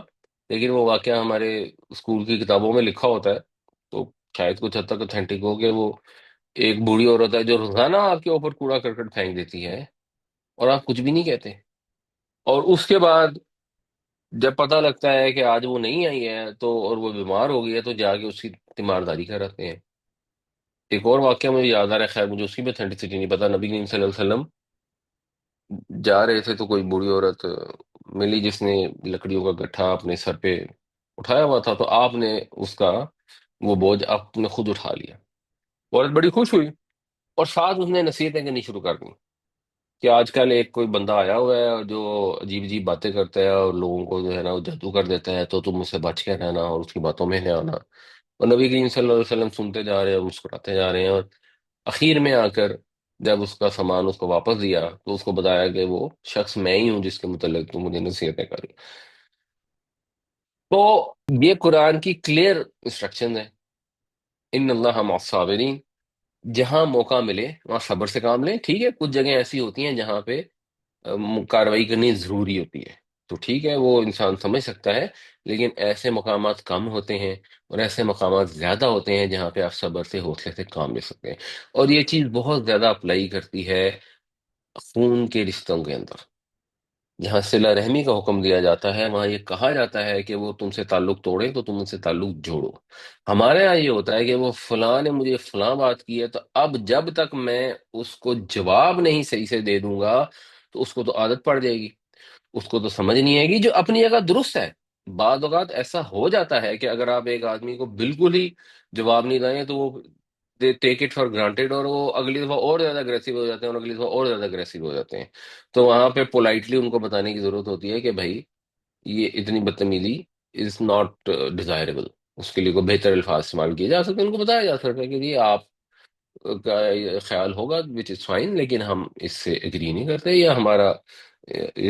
لیکن وہ واقعہ ہمارے اسکول کی کتابوں میں لکھا ہوتا ہے، تو شاید کچھ حد تک اتھینٹک ہو کہ وہ ایک بوڑھی عورت ہے جو روزانہ آپ کے اوپر کوڑا کرکٹ پھینک دیتی ہے اور آپ کچھ بھی نہیں کہتے. اور اس کے بعد جب پتہ لگتا ہے کہ آج وہ نہیں آئی ہے تو اور وہ بیمار ہو گئی ہے تو جا کے اس کی تیمارداری کراتے ہیں. ایک اور واقعہ مجھے یاد آ رہا ہے، خیر مجھے اس کی بھی اتھینٹسٹی نہیں پتا. نبی کریم صلی اللہ علیہ وسلم جا رہے تھے تو کوئی بوڑھی عورت ملی جس نے لکڑیوں کا گٹھا اپنے سر پہ اٹھایا ہوا تھا، تو آپ نے اس کا وہ بوجھ آپ نے خود اٹھا لیا۔ عورت بڑی خوش ہوئی، اور ساتھ اس نے نصیحتیں کرنی شروع کر دی کہ آج کل ایک کوئی بندہ آیا ہوا ہے اور جو عجیب عجیب باتیں کرتا ہے اور لوگوں کو جو ہے نا وہ جادو کر دیتا ہے، تو تم اس سے بچ کے رہنا اور اس کی باتوں میں نہ آنا۔ اور نبی کریم صلی اللہ علیہ وسلم سنتے جا رہے ہیں اور مسکراتے جا رہے ہیں، اور اخیر میں آ کر جب اس کا سامان اس کو واپس دیا تو اس کو بتایا کہ وہ شخص میں ہی ہوں جس کے متعلق تو مجھے نصیحتیں کری۔ تو یہ قرآن کی کلیئر انسٹرکشن ہے، ان اللہ مع الصابرین، جہاں موقع ملے وہاں صبر سے کام لیں۔ ٹھیک ہے، کچھ جگہیں ایسی ہوتی ہیں جہاں پہ کارروائی کرنی ضروری ہوتی ہے، تو ٹھیک ہے وہ انسان سمجھ سکتا ہے، لیکن ایسے مقامات کم ہوتے ہیں اور ایسے مقامات زیادہ ہوتے ہیں جہاں پہ آپ صبر سے حوصلے سے کام لے سکتے ہیں۔ اور یہ چیز بہت زیادہ اپلائی کرتی ہے خون کے رشتوں کے اندر، جہاں صلہ رحمی کا حکم دیا جاتا ہے وہاں یہ کہا جاتا ہے کہ وہ تم سے تعلق توڑے تو تم ان سے تعلق جوڑو۔ ہمارے یہاں یہ ہوتا ہے کہ وہ فلاں نے مجھے فلاں بات کی ہے، تو اب جب تک میں اس کو جواب نہیں صحیح سے دے دوں گا تو اس کو تو عادت پڑ جائے گی، اس کو تو سمجھ نہیں آئے گی، جو اپنی جگہ درست ہے۔ بعض اوقات ایسا ہو جاتا ہے کہ اگر آپ ایک آدمی کو بالکل ہی جواب نہیں دیں تو وہ ٹیک اٹ فار گرانٹیڈ، اور وہ اگلی دفعہ اور زیادہ اگریسو ہو جاتے ہیں اور اگلی دفعہ اور زیادہ اگریسو ہو جاتے ہیں۔ تو وہاں پہ پولائٹلی ان کو بتانے کی ضرورت ہوتی ہے کہ بھائی یہ اتنی بدتمیزی از ناٹ ڈیزائربل، اس کے لیے کوئی بہتر الفاظ استعمال کیے جا سکتے ہیں، ان کو بتایا جا سکتا ہے کہ جی آپ کا یہ خیال ہوگا وچ از فائن، لیکن ہم اس سے اگری نہیں کرتے، یا ہمارا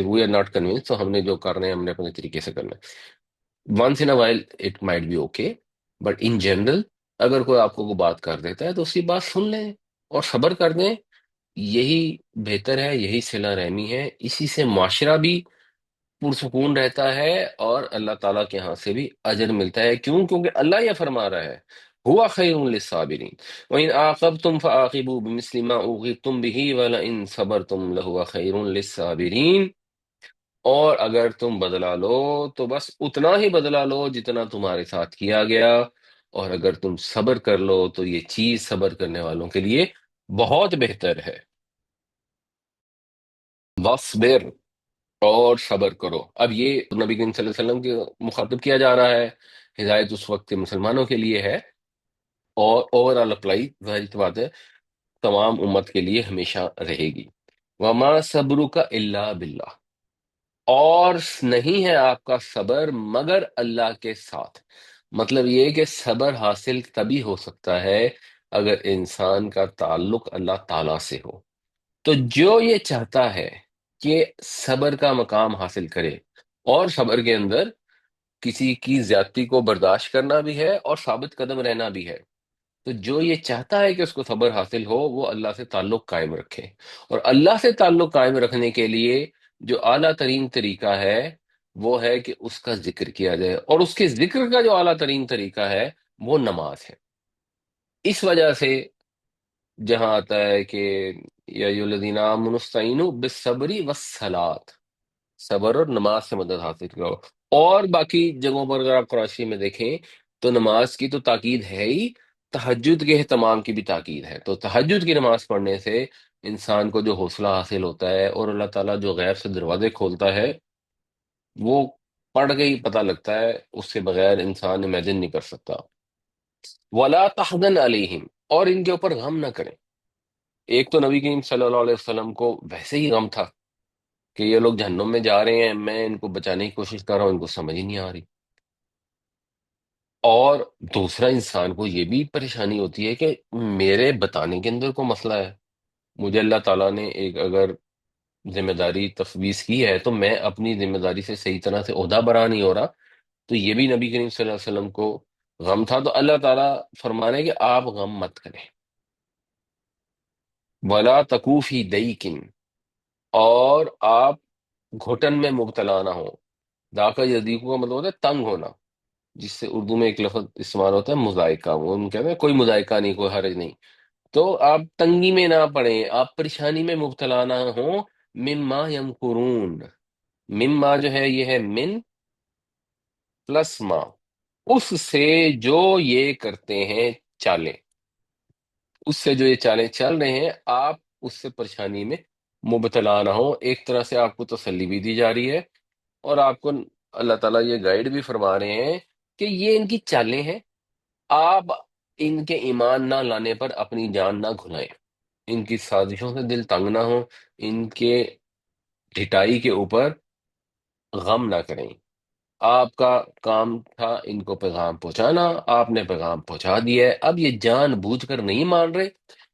وی آر ناٹ کنوینس، تو ہم نے جو کرنا ہے ہم نے اپنے طریقے سے کرنا ہے۔ Once in while it might be okay, but in general اگر کوئی آپ کو کوئی بات کر دیتا ہے تو اس کی بات سن لیں اور صبر کر دیں، یہی بہتر ہے، یہی صلہ رحمی ہے، اسی سے معاشرہ بھی پرسکون رہتا ہے اور اللہ تعالیٰ کے ہاں سے بھی اجر ملتا ہے۔ کیوں؟ کیونکہ اللہ یہ فرما رہا ہے ہوا خیر للصابرین وَإِنْ عَاقَبْتُمْ فَعَاقِبُوا بِمِثْلِ مَا عُوقِبْتُمْ بِهِ وَلَئِنْ صَبَرْتُمْ لَهُوَ خَيْرٌ لِلصَّابِرِينَ، اور اگر تم بدلہ لو تو بس اتنا ہی بدلہ لو جتنا تمہارے ساتھ کیا گیا، اور اگر تم صبر کر لو تو یہ چیز صبر کرنے والوں کے لیے بہت بہتر ہے۔ وَاصْبِرْ، اور صبر کرو۔ اب یہ نبی کریم صلی اللہ علیہ وسلم کے مخاطب کیا جا رہا ہے، ہدایت اس وقت کے مسلمانوں کے لیے ہے، اور اوور آل اپلائی ظاہر سی بات ہے تمام امت کے لیے ہمیشہ رہے گی۔ وما صبرک الا باللہ، اور نہیں ہے آپ کا صبر مگر اللہ کے ساتھ۔ مطلب یہ کہ صبر حاصل تبھی ہو سکتا ہے اگر انسان کا تعلق اللہ تعالی سے ہو۔ تو جو یہ چاہتا ہے کہ صبر کا مقام حاصل کرے، اور صبر کے اندر کسی کی زیادتی کو برداشت کرنا بھی ہے اور ثابت قدم رہنا بھی ہے، تو جو یہ چاہتا ہے کہ اس کو صبر حاصل ہو وہ اللہ سے تعلق قائم رکھے۔ اور اللہ سے تعلق قائم رکھنے کے لیے جو اعلیٰ ترین طریقہ ہے وہ ہے کہ اس کا ذکر کیا جائے، اور اس کے ذکر کا جو اعلیٰ ترین طریقہ ہے وہ نماز ہے۔ اس وجہ سے جہاں آتا ہے کہ یا ایھا الذین آمنوا استعینوا بالصبر والصلاۃ، صبر اور نماز سے مدد حاصل کرو۔ اور باقی جگہوں پر اگر آپ قرآن شریف میں دیکھیں تو نماز کی تو تاکید ہے ہی، تہجد کے اہتمام کی بھی تاکید ہے۔ تو تہجد کی نماز پڑھنے سے انسان کو جو حوصلہ حاصل ہوتا ہے اور اللہ تعالیٰ جو غیب سے دروازے کھولتا ہے وہ پڑھ کے ہی پتہ لگتا ہے، اس کے بغیر انسان امیجن نہیں کر سکتا۔ ولا تحزن علیہم، اور ان کے اوپر غم نہ کریں۔ ایک تو نبی کریم صلی اللہ علیہ وسلم کو ویسے ہی غم تھا کہ یہ لوگ جہنم میں جا رہے ہیں، میں ان کو بچانے کی کوشش کر رہا ہوں، ان کو سمجھ ہی نہیں آ رہی۔ اور دوسرا انسان کو یہ بھی پریشانی ہوتی ہے کہ میرے بتانے کے اندر کوئی مسئلہ ہے، مجھے اللہ تعالیٰ نے ایک اگر ذمہ داری تفویض کی ہے تو میں اپنی ذمہ داری سے صحیح طرح سے عہدہ برا نہیں ہو رہا۔ تو یہ بھی نبی کریم صلی اللہ علیہ وسلم کو غم تھا، تو اللہ تعالیٰ فرمانے کہ آپ غم مت کریں۔ ولا تکو فی دیکن، اور آپ گھٹن میں مبتلا نہ ہوں۔ داکا یزیکو کا مطلب ہوتا ہے تنگ ہونا، جس سے اردو میں ایک لفظ استعمال ہوتا ہے مضائقہ، وہ ہم کہتے ہیں کوئی مضائقہ نہیں، کوئی حرج نہیں۔ تو آپ تنگی میں نہ پڑیں، آپ پریشانی میں مبتلا نہ ہوں۔ مما یمکرون، مما جو ہے یہ ہے من پلس ما، اس سے جو یہ کرتے ہیں چالیں، اس سے جو یہ چالیں چل رہے ہیں آپ اس سے پریشانی میں مبتلا نہ ہو۔ ایک طرح سے آپ کو تسلی بھی دی جا رہی ہے اور آپ کو اللہ تعالیٰ یہ گائیڈ بھی فرما رہے ہیں کہ یہ ان کی چالیں ہیں، آپ ان کے ایمان نہ لانے پر اپنی جان نہ گھلائیں، ان کی سازشوں سے دل تنگ نہ ہو، ان کے ڈھٹائی کے اوپر غم نہ کریں۔ آپ کا کام تھا ان کو پیغام پہنچانا، آپ نے پیغام پہنچا دیا ہے، اب یہ جان بوجھ کر نہیں مان رہے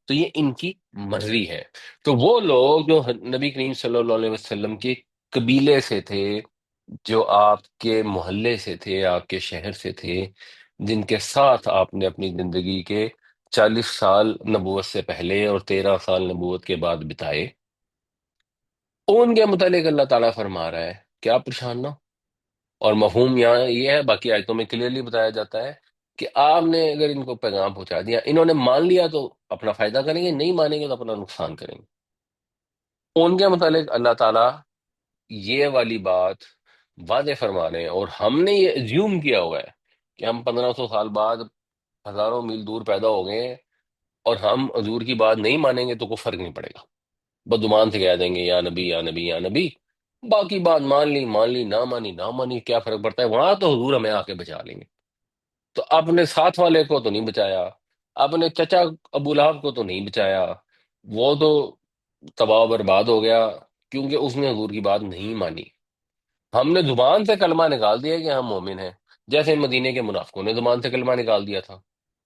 تو یہ ان کی مرضی ہے۔ تو وہ لوگ جو نبی کریم صلی اللہ علیہ وسلم کے قبیلے سے تھے، جو آپ کے محلے سے تھے، آپ کے شہر سے تھے، جن کے ساتھ آپ نے اپنی زندگی کے 40 سال نبوت سے پہلے اور 13 سال نبوت کے بعد بتائے، ان کے متعلق اللہ تعالیٰ فرما رہا ہے کہ آپ پریشان نہ ہو۔ اور مفہوم یہاں یہ ہے، باقی آیتوں میں کلیئرلی بتایا جاتا ہے کہ آپ نے اگر ان کو پیغام پہنچا دیا، انہوں نے مان لیا تو اپنا فائدہ کریں گے، نہیں مانیں گے تو اپنا نقصان کریں گے۔ ان کے متعلق اللہ تعالیٰ یہ والی بات واضح فرما رہے ہیں، اور ہم نے یہ ایزیوم کیا ہوا ہے کہ ہم 1500 سال بعد ہزاروں میل دور پیدا ہو گئے ہیں، اور ہم حضور کی بات نہیں مانیں گے تو کوئی فرق نہیں پڑے گا، بدگمان سے کہہ دیں گے یا نبی یا نبی یا نبی، باقی بات مان لی نہ مانی نہ مانی، کیا فرق پڑتا ہے، وہاں تو حضور ہمیں آ کے بچا لیں گے۔ تو اپنے ساتھ والے کو تو نہیں بچایا، اپنے چچا ابو لہب کو تو نہیں بچایا، وہ تو تباہ و برباد ہو گیا کیونکہ اس نے حضور کی بات نہیں مانی۔ ہم نے زبان سے کلمہ نکال دیا کہ ہم مومن ہیں، جیسے مدینے کے منافقوں نے زبان سے کلمہ نکال دیا تھا۔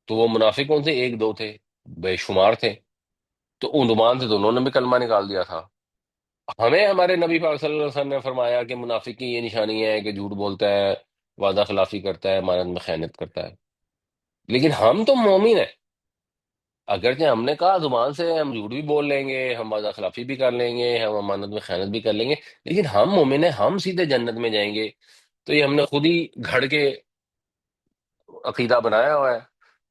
تو وہ منافق کون سے؟ ایک دو تھے، بے شمار تھے، تو ان زبان سے تو انہوں نے بھی کلمہ نکال دیا تھا۔ ہمیں ہمارے نبی پاک صلی اللہ علیہ وسلم نے فرمایا کہ منافق کی یہ نشانی ہے کہ جھوٹ بولتا ہے، وعدہ خلافی کرتا ہے، امانت میں خیانت کرتا ہے، لیکن ہم تو مومن ہیں۔ اگرچہ ہم نے کہا زبان سے ہم جھوٹ بھی بول لیں گے، ہم وعدہ خلافی بھی کر لیں گے، ہم امانت میں خیانت بھی کر لیں گے، لیکن ہم مومن ہیں، ہم سیدھے جنت میں جائیں گے۔ تو یہ ہم نے خود ہی گھڑ کے عقیدہ بنایا ہوا ہے،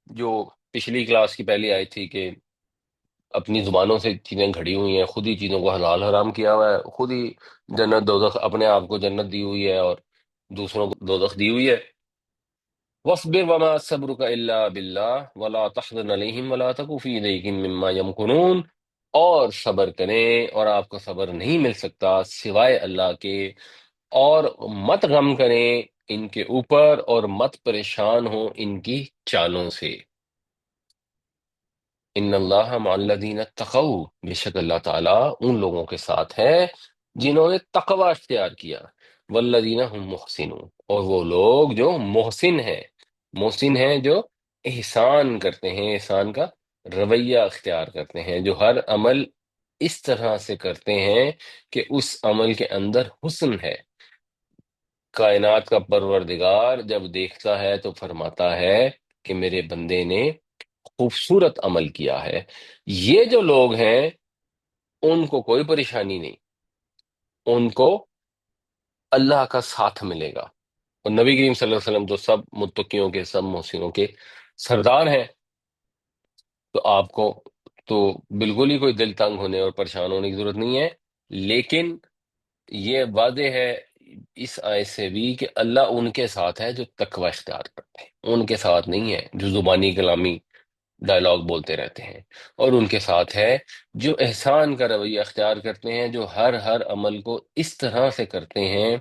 جو پچھلی کلاس کی پہلی آئی تھی کہ اپنی زبانوں سے چیزیں گھڑی ہوئی ہیں، خود ہی چیزوں کو حلال حرام کیا ہوا ہے، خود ہی جنت دوزخ، اپنے آپ کو جنت دی ہوئی ہے اور دوسروں کو دوزخ دی ہوئی ہے۔ وَاصْبِرْ وَمَا صَبْرُكَ إِلَّا بِاللَّهِ وَلَا تَحْزَنْ عَلَيْهِمْ وَلَا تَكُ فِي ضَيْقٍ مِّمَّا يَمْكُرُونَ، اور صبر کریں، اور آپ کو صبر نہیں مل سکتا سوائے اللہ کے، اور مت غم کریں ان کے اوپر، اور مت پریشان ہوں ان کی چالوں سے۔ ان اللہ مع الذین اتقوا، بے شک اللہ تعالیٰ ان لوگوں کے ساتھ ہے جنہوں نے تقوی اختیار کیا، والذین هم محسنون، اور وہ لوگ جو محسن ہیں، محسن ہیں جو احسان کرتے ہیں، احسان کا رویہ اختیار کرتے ہیں، جو ہر عمل اس طرح سے کرتے ہیں کہ اس عمل کے اندر حسن ہے۔ کائنات کا پروردگار جب دیکھتا ہے تو فرماتا ہے کہ میرے بندے نے خوبصورت عمل کیا ہے۔ یہ جو لوگ ہیں ان کو کوئی پریشانی نہیں، ان کو اللہ کا ساتھ ملے گا، اور نبی کریم صلی اللہ علیہ وسلم تو سب متقیوں کے، سب محسنوں کے سردار ہیں، تو آپ کو تو بالکل ہی کوئی دل تنگ ہونے اور پریشان ہونے کی ضرورت نہیں ہے۔ لیکن یہ واضح ہے اس آیت سے بھی کہ اللہ ان کے ساتھ ہے جو تقوی اختیار کرتے ہیں، ان کے ساتھ نہیں ہے جو زبانی کلامی ڈائلاگ بولتے رہتے ہیں، اور ان کے ساتھ ہے جو احسان کا رویہ اختیار کرتے ہیں، جو ہر عمل کو اس طرح سے کرتے ہیں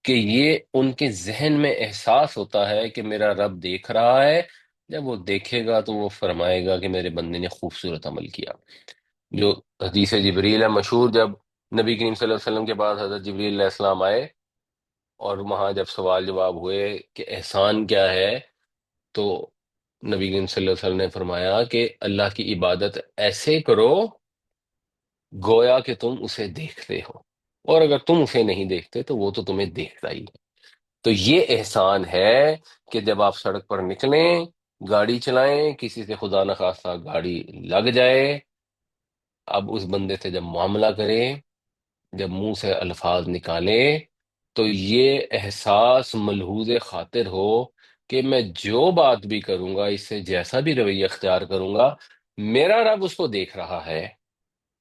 کہ یہ ان کے ذہن میں احساس ہوتا ہے کہ میرا رب دیکھ رہا ہے، جب وہ دیکھے گا تو وہ فرمائے گا کہ میرے بندے نے خوبصورت عمل کیا۔ جو حدیث جبریل ہے مشہور، جب نبی کریم صلی اللہ علیہ وسلم کے بعد حضرت جبریل علیہ السلام آئے اور وہاں جب سوال جواب ہوئے کہ احسان کیا ہے، تو نبی کریم صلی اللہ علیہ وسلم نے فرمایا کہ اللہ کی عبادت ایسے کرو گویا کہ تم اسے دیکھتے ہو، اور اگر تم اسے نہیں دیکھتے تو وہ تو تمہیں دیکھتا ہی ہے۔ تو یہ احسان ہے کہ جب آپ سڑک پر نکلیں، گاڑی چلائیں، کسی سے خدا نخواستہ گاڑی لگ جائے، اب اس بندے سے جب معاملہ کریں، جب منہ سے الفاظ نکالے، تو یہ احساس ملحوظ خاطر ہو کہ میں جو بات بھی کروں گا، اس سے جیسا بھی رویہ اختیار کروں گا، میرا رب اس کو دیکھ رہا ہے،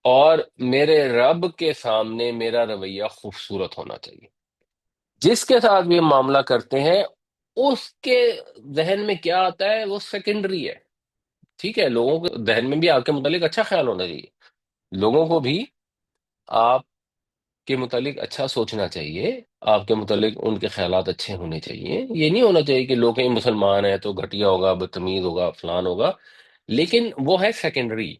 اور میرے رب کے سامنے میرا رویہ خوبصورت ہونا چاہیے۔ جس کے ساتھ بھی ہم معاملہ کرتے ہیں اس کے ذہن میں کیا آتا ہے وہ سیکنڈری ہے، ٹھیک ہے؟ لوگوں کے ذہن میں بھی آپ کے متعلق اچھا خیال ہونا چاہیے، لوگوں کو بھی آپ کے متعلق اچھا سوچنا چاہیے، آپ کے متعلق ان کے خیالات اچھے ہونے چاہیے۔ یہ نہیں ہونا چاہیے کہ لوگ کہیں مسلمان ہیں تو گھٹیا ہوگا، بدتمیز ہوگا، فلان ہوگا، لیکن وہ ہے سیکنڈری۔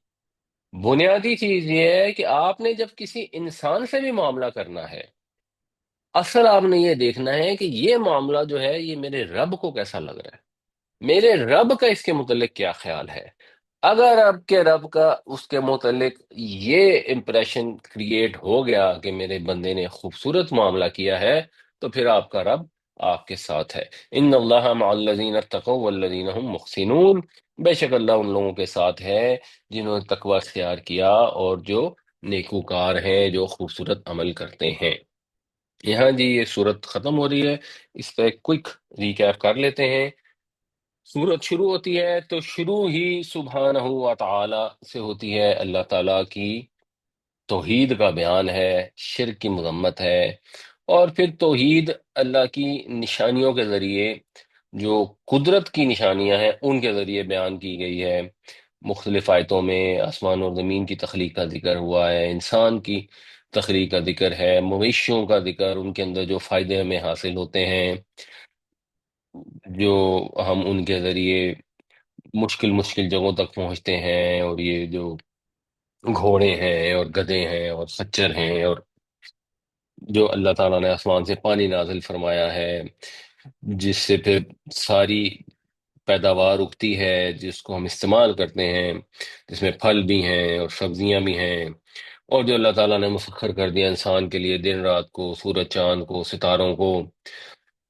بنیادی چیز یہ ہے کہ آپ نے جب کسی انسان سے بھی معاملہ کرنا ہے، اصل آپ نے یہ دیکھنا ہے کہ یہ معاملہ جو ہے یہ میرے رب کو کیسا لگ رہا ہے، میرے رب کا اس کے متعلق کیا خیال ہے۔ اگر آپ کے رب کا اس کے متعلق یہ امپریشن کریٹ ہو گیا کہ میرے بندے نے خوبصورت معاملہ کیا ہے، تو پھر آپ کا رب آپ کے ساتھ ہے۔ ان اللہ مع الذین اتقوا والذین هم محسنون، بے شک اللہ ان لوگوں کے ساتھ ہے جنہوں نے تقوی اختیار کیا اور جو نیکوکار ہیں، جو خوبصورت عمل کرتے ہیں۔ یہاں جی یہ صورت ختم ہو رہی ہے، اس پہ کوئک ریکیپ کر لیتے ہیں۔ سورت شروع ہوتی ہے تو شروع ہی سبحانہ و تعالی سے ہوتی ہے، اللہ تعالیٰ کی توحید کا بیان ہے، شرک کی مذمت ہے، اور پھر توحید اللہ کی نشانیوں کے ذریعے، جو قدرت کی نشانیاں ہیں ان کے ذریعے بیان کی گئی ہے۔ مختلف آیتوں میں آسمان اور زمین کی تخلیق کا ذکر ہوا ہے، انسان کی تخلیق کا ذکر ہے، مویشیوں کا ذکر، ان کے اندر جو فائدے ہمیں حاصل ہوتے ہیں، جو ہم ان کے ذریعے مشکل مشکل جگہوں تک پہنچتے ہیں، اور یہ جو گھوڑے ہیں اور گدھے ہیں اور خچر ہیں، اور جو اللہ تعالیٰ نے آسمان سے پانی نازل فرمایا ہے جس سے پھر ساری پیداوار اگتی ہے، جس کو ہم استعمال کرتے ہیں، جس میں پھل بھی ہیں اور سبزیاں بھی ہیں، اور جو اللہ تعالیٰ نے مسخر کر دیا انسان کے لیے دن رات کو، سورج چاند کو، ستاروں کو،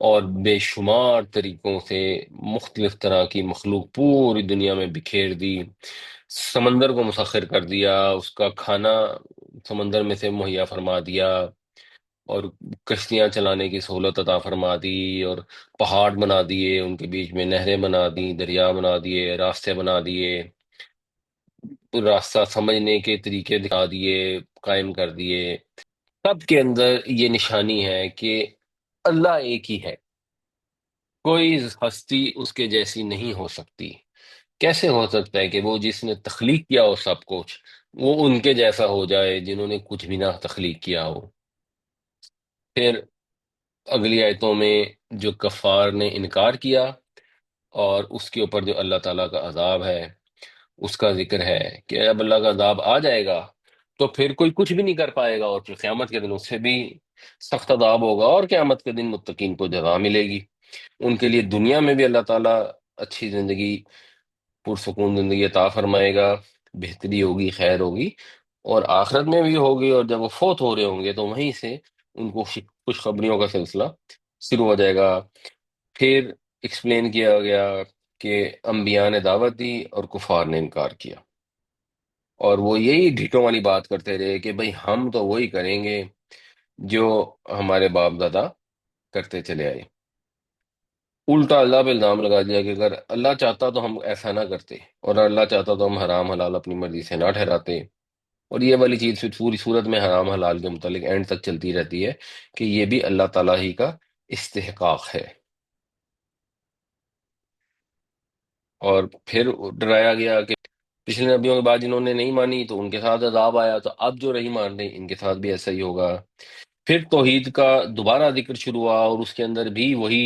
اور بے شمار طریقوں سے مختلف طرح کی مخلوق پوری دنیا میں بکھیر دی، سمندر کو مسخر کر دیا، اس کا کھانا سمندر میں سے مہیا فرما دیا، اور کشتیاں چلانے کی سہولت عطا فرما دی، اور پہاڑ بنا دیے، ان کے بیچ میں نہریں بنا دی، دریا بنا دیے، راستے بنا دیے، راستہ سمجھنے کے طریقے دکھا دیے، قائم کر دیے۔ سب کے اندر یہ نشانی ہے کہ اللہ ایک ہی ہے، کوئی ہستی اس کے جیسی نہیں ہو سکتی۔ کیسے ہو سکتا ہے کہ وہ جس نے تخلیق کیا ہو سب کچھ، وہ ان کے جیسا ہو جائے جنہوں نے کچھ بھی نہ تخلیق کیا ہو؟ پھر اگلی آیتوں میں جو کفار نے انکار کیا اور اس کے اوپر جو اللہ تعالیٰ کا عذاب ہے اس کا ذکر ہے کہ اب اللہ کا عذاب آ جائے گا تو پھر کوئی کچھ بھی نہیں کر پائے گا، اور پھر قیامت کے دن اس سے بھی سخت عذاب ہوگا، اور قیامت کے دن متقین کو جزا ملے گی۔ ان کے لیے دنیا میں بھی اللہ تعالیٰ اچھی زندگی، پرسکون زندگی عطا فرمائے گا، بہتری ہوگی، خیر ہوگی، اور آخرت میں بھی ہوگی، اور جب وہ فوت ہو رہے ہوں گے تو وہیں سے ان کو خوشخبریوں کا سلسلہ شروع ہو جائے گا۔ پھر ایکسپلین کیا گیا کہ انبیاء نے دعوت دی اور کفار نے انکار کیا، اور وہ یہی ڈھیٹوں والی بات کرتے رہے کہ بھئی ہم تو وہی کریں گے جو ہمارے باپ دادا کرتے چلے آئے۔ الٹا اللہ پہ الزام لگا دیا کہ اگر اللہ چاہتا تو ہم ایسا نہ کرتے، اور اللہ چاہتا تو ہم حرام حلال اپنی مرضی سے نہ ٹھہراتے۔ اور یہ والی چیز پھر پوری صورت میں حرام حلال کے متعلق اینڈ تک چلتی رہتی ہے کہ یہ بھی اللہ تعالیٰ ہی کا استحقاق ہے۔ اور پھر ڈرایا گیا کہ پچھلے نبیوں کے بعد جنہوں نے نہیں مانی تو ان کے ساتھ عذاب آیا، تو اب جو رہی مان رہے ان کے ساتھ بھی ایسا ہی ہوگا۔ پھر توحید کا دوبارہ ذکر شروع ہوا، اور اس کے اندر بھی وہی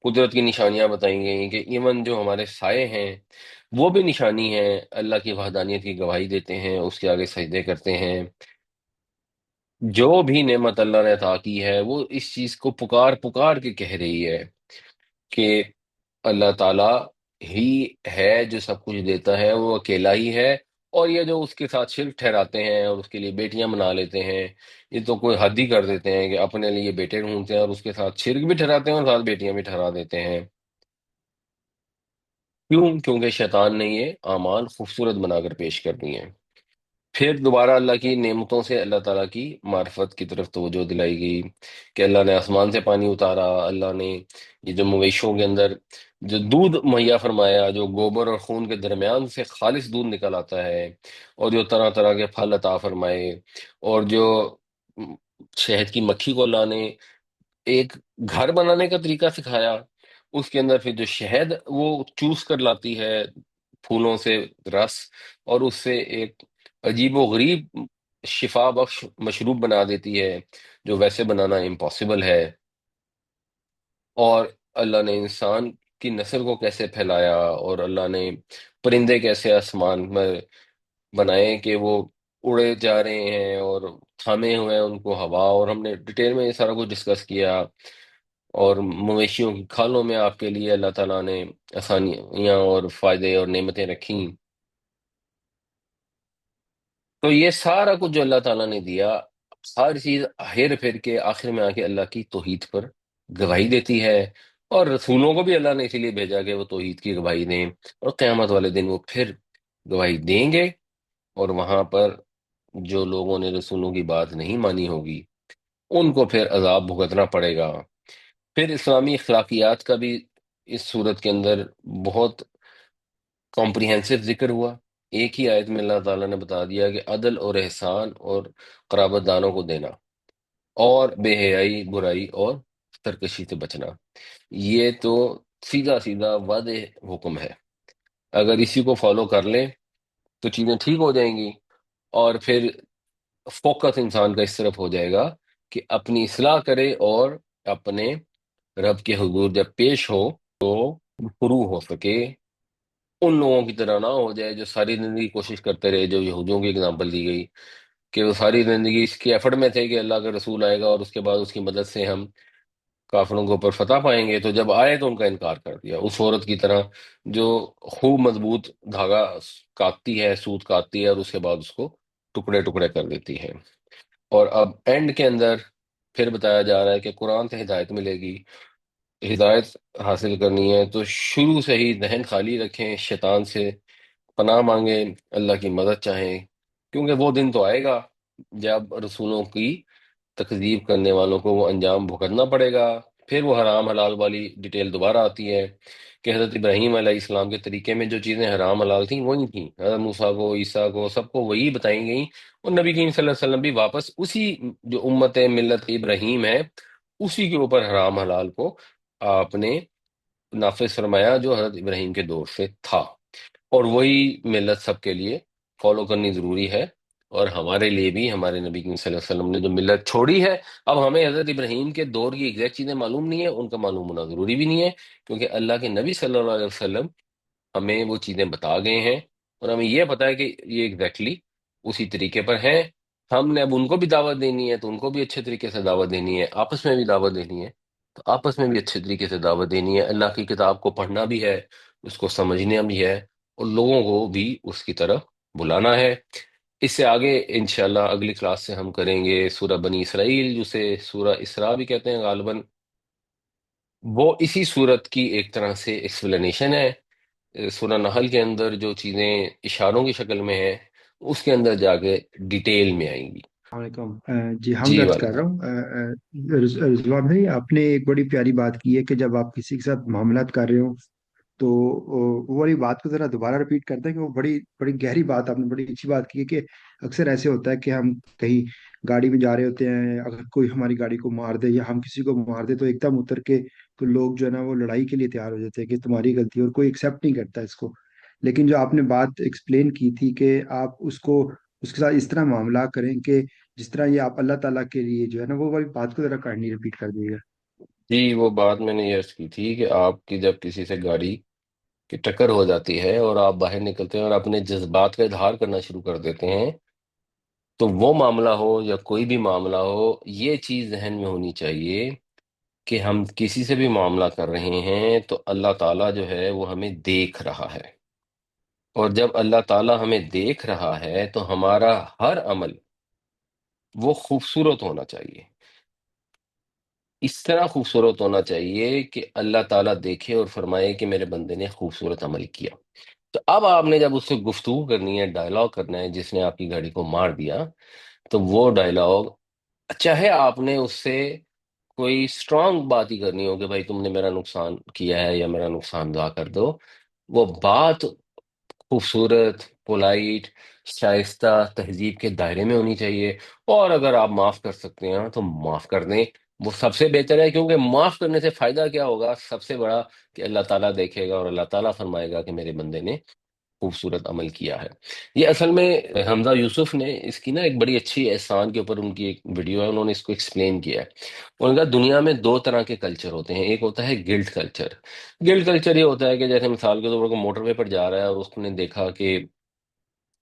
قدرت کی نشانیاں بتائی گئیں کہ ایون جو ہمارے سائے ہیں وہ بھی نشانی ہیں، اللہ کی وحدانیت کی گواہی دیتے ہیں، اس کے آگے سجدے کرتے ہیں۔ جو بھی نعمت اللہ نے عطا کی ہے وہ اس چیز کو پکار پکار کے کہہ رہی ہے کہ اللہ تعالیٰ ہی ہے جو سب کچھ دیتا ہے، وہ اکیلا ہی ہے، اور یہ جو اس کے ساتھ شرک ٹھہراتے ہیں اور اس کے لیے بیٹیاں بنا لیتے ہیں، یہ تو کوئی حد ہی کر دیتے ہیں کہ اپنے لیے بیٹے ڈھونڈتے ہیں اور اس کے ساتھ شرک بھی ٹھہراتے ہیں اور ساتھ بیٹیاں بھی ٹھہرا دیتے ہیں۔ کیوں؟ کیونکہ شیطان نے یہ اعمال خوبصورت بنا کر پیش کر دی ہیں۔ پھر دوبارہ اللہ کی نعمتوں سے اللہ تعالیٰ کی معرفت کی طرف توجہ دلائی گئی کہ اللہ نے آسمان سے پانی اتارا، اللہ نے یہ جو مویشوں کے اندر جو دودھ مہیا فرمایا، جو گوبر اور خون کے درمیان سے خالص دودھ نکل آتا ہے، اور جو طرح طرح کے پھل عطا فرمائے، اور جو شہد کی مکھی کو اللہ نے ایک گھر بنانے کا طریقہ سکھایا، اس کے اندر پھر جو شہد وہ چوس کر لاتی ہے پھولوں سے رس، اور اس سے ایک عجیب و غریب شفا بخش مشروب بنا دیتی ہے جو ویسے بنانا امپاسبل ہے، اور اللہ نے انسان کی نسل کو کیسے پھیلایا، اور اللہ نے پرندے کیسے آسمان میں بنائے کہ وہ اڑے جا رہے ہیں اور تھامے ہوئے ہیں ان کو ہوا، اور ہم نے ڈیٹیل میں یہ سارا کچھ ڈسکس کیا، اور مویشیوں کی کھالوں میں آپ کے لیے اللہ تعالیٰ نے آسانیاں اور فائدے اور نعمتیں رکھی۔ تو یہ سارا کچھ جو اللہ تعالیٰ نے دیا، ہر چیز ہیر پھیر کے آخر میں آ کے اللہ کی توحید پر گواہی دیتی ہے، اور رسولوں کو بھی اللہ نے اسی لیے بھیجا کہ وہ توحید کی گواہی دیں، اور قیامت والے دن وہ پھر گواہی دیں گے، اور وہاں پر جو لوگوں نے رسولوں کی بات نہیں مانی ہوگی ان کو پھر عذاب بھگتنا پڑے گا۔ پھر اسلامی اخلاقیات کا بھی اس صورت کے اندر بہت کمپریہنسو ذکر ہوا۔ ایک ہی آیت میں اللہ تعالیٰ نے بتا دیا کہ عدل اور احسان اور قرابت داروں کو دینا، اور بے حیائی، برائی اور سرکشی سے بچنا، یہ تو سیدھا سیدھا واضح حکم ہے۔ اگر اسی کو فالو کر لیں تو چیزیں ٹھیک ہو جائیں گی، اور پھر فوکس انسان کا اس طرف ہو جائے گا کہ اپنی اصلاح کرے، اور اپنے رب کے حضور جب پیش ہو تو پرو ہو سکے، ان لوگوں کی طرح نہ ہو جائے جو ساری زندگی کوشش کرتے رہے، جو یہودیوں کی اگزامپل دی گئی کہ وہ ساری زندگی اس کے ایفرٹ میں تھے کہ اللہ کا رسول آئے گا اور اس کے بعد اس کی مدد سے ہم کافروں کے اوپر فتح پائیں گے، تو جب آئے تو ان کا انکار کر دیا، اس عورت کی طرح جو خوب مضبوط دھاگا کاٹتی ہے، سوت کاٹتی ہے، اور اس کے بعد اس کو ٹکڑے ٹکڑے کر دیتی ہے۔ اور اب اینڈ کے اندر پھر بتایا جا رہا ہے کہ قرآن سے ہدایت ملے گی، ہدایت حاصل کرنی ہے تو شروع سے ہی ذہن خالی رکھیں، شیطان سے پناہ مانگیں، اللہ کی مدد چاہیں، کیونکہ وہ دن تو آئے گا جب رسولوں کی تکذیب کرنے والوں کو وہ انجام بھگتنا پڑے گا۔ پھر وہ حرام حلال والی ڈیٹیل دوبارہ آتی ہے کہ حضرت ابراہیم علیہ السلام کے طریقے میں جو چیزیں حرام حلال تھیں وہی تھیں، حضرت موسیٰ کو، عیسیٰ کو، سب کو وہی بتائی گئیں، اور نبی کریم صلی اللہ علیہ وسلم بھی واپس اسی جو امت ملت ابراہیم ہے اسی کے اوپر حرام حلال کو آپ نے نافذ فرمایا جو حضرت ابراہیم کے دور سے تھا، اور وہی ملت سب کے لیے فالو کرنی ضروری ہے، اور ہمارے لیے بھی ہمارے نبی کریم صلی اللہ علیہ وسلم نے جو ملت چھوڑی ہے، اب ہمیں حضرت ابراہیم کے دور کی ایگزیکٹ چیزیں معلوم نہیں ہے، ان کا معلوم ہونا ضروری بھی نہیں ہے، کیونکہ اللہ کے نبی صلی اللہ علیہ وسلم ہمیں وہ چیزیں بتا گئے ہیں، اور ہمیں یہ پتا ہے کہ یہ ایگزیکٹلی اسی طریقے پر ہیں۔ ہم نے اب ان کو بھی دعوت دینی ہے تو ان کو بھی اچھے طریقے سے دعوت دینی ہے، آپس میں بھی دعوت دینی ہے تو آپس میں بھی اچھے طریقے سے دعوت دینی ہے، اللہ کی کتاب کو پڑھنا بھی ہے، اس کو سمجھنا بھی ہے، اور لوگوں کو بھی اس کی طرف بلانا ہے۔ اس سے آگے انشاءاللہ اگلی کلاس سے ہم کریں گے سورہ بنی اسرائیل، جسے سورہ اسراء بھی کہتے ہیں غالباً، وہ اسی صورت کی ایک طرح سے ایکسپلینیشن ہے۔ سورہ نحل کے اندر جو چیزیں اشاروں کی شکل میں ہیں اس کے اندر جا کے ڈیٹیل میں آئیں گی۔ السلام علیکم جی جی ہمدرد کر رہا وعلیکم۔ ہوں رضوان بھائی آپ نے ایک بڑی پیاری بات کی ہے کہ جب آپ کسی کے ساتھ معاملات کر رہے ہو تو وہ والی بات کو ذرا دوبارہ رپیٹ کرتے ہیں کہ وہ بڑی بڑی گہری بات آپ نے بڑی اچھی بات کی ہے کہ اکثر ایسے ہوتا ہے کہ ہم کہیں گاڑی میں جا رہے ہوتے ہیں، اگر کوئی ہماری گاڑی کو مار دے یا ہم کسی کو مار دے تو ایک دم اتر کے تو لوگ جو ہے نا وہ لڑائی کے لیے تیار ہو جاتے ہیں کہ تمہاری غلطی ہے، اور کوئی ایکسیپٹ نہیں کرتا اس کو۔ لیکن جو آپ نے بات ایکسپلین کی تھی کہ آپ اس کو اس کے ساتھ اس طرح معاملہ کریں کہ جس طرح یہ آپ اللہ تعالیٰ کے لیے جو ہے نا وہ والی بات کو ذرا کائنڈلی رپیٹ کر دیجیے گا۔ جی وہ بات میں نے یہ عرض کی تھی کہ آپ کی جب کسی سے گاڑی کی ٹکر ہو جاتی ہے اور آپ باہر نکلتے ہیں اور اپنے جذبات کا اظہار کرنا شروع کر دیتے ہیں، تو وہ معاملہ ہو یا کوئی بھی معاملہ ہو، یہ چیز ذہن میں ہونی چاہیے کہ ہم کسی سے بھی معاملہ کر رہے ہیں تو اللہ تعالیٰ جو ہے وہ ہمیں دیکھ رہا ہے، اور جب اللہ تعالیٰ ہمیں دیکھ رہا ہے تو ہمارا ہر عمل وہ خوبصورت ہونا چاہیے، اس طرح خوبصورت ہونا چاہیے کہ اللہ تعالیٰ دیکھے اور فرمائے کہ میرے بندے نے خوبصورت عمل کیا۔ تو اب آپ نے جب اس سے گفتگو کرنی ہے، ڈائلاگ کرنا ہے، جس نے آپ کی گاڑی کو مار دیا، تو وہ ڈائلاگ چاہے آپ نے اس سے کوئی اسٹرانگ بات ہی کرنی ہو کہ بھائی تم نے میرا نقصان کیا ہے یا میرا نقصان دعا کر دو، وہ بات خوبصورت، پولائٹ، شائستہ، تہذیب کے دائرے میں ہونی چاہیے، اور اگر آپ معاف کر سکتے ہیں تو معاف کر دیں، وہ سب سے بہتر ہے، کیونکہ معاف کرنے سے فائدہ کیا ہوگا سب سے بڑا، کہ اللہ تعالیٰ دیکھے گا اور اللہ تعالیٰ فرمائے گا کہ میرے بندے نے خوبصورت عمل کیا ہے۔ یہ اصل میں حمزہ یوسف نے اس کی نا ایک بڑی اچھی احسان کے اوپر ان کی ایک ویڈیو ہے، انہوں نے اس کو ایکسپلین کیا ہے۔ انہوں نے کہا دنیا میں دو طرح کے کلچر ہوتے ہیں، ایک ہوتا ہے گلٹ کلچر۔ گلٹ کلچر یہ ہوتا ہے کہ جیسے مثال کے طور پر موٹر وے پر جا رہا ہے اور اس نے دیکھا کہ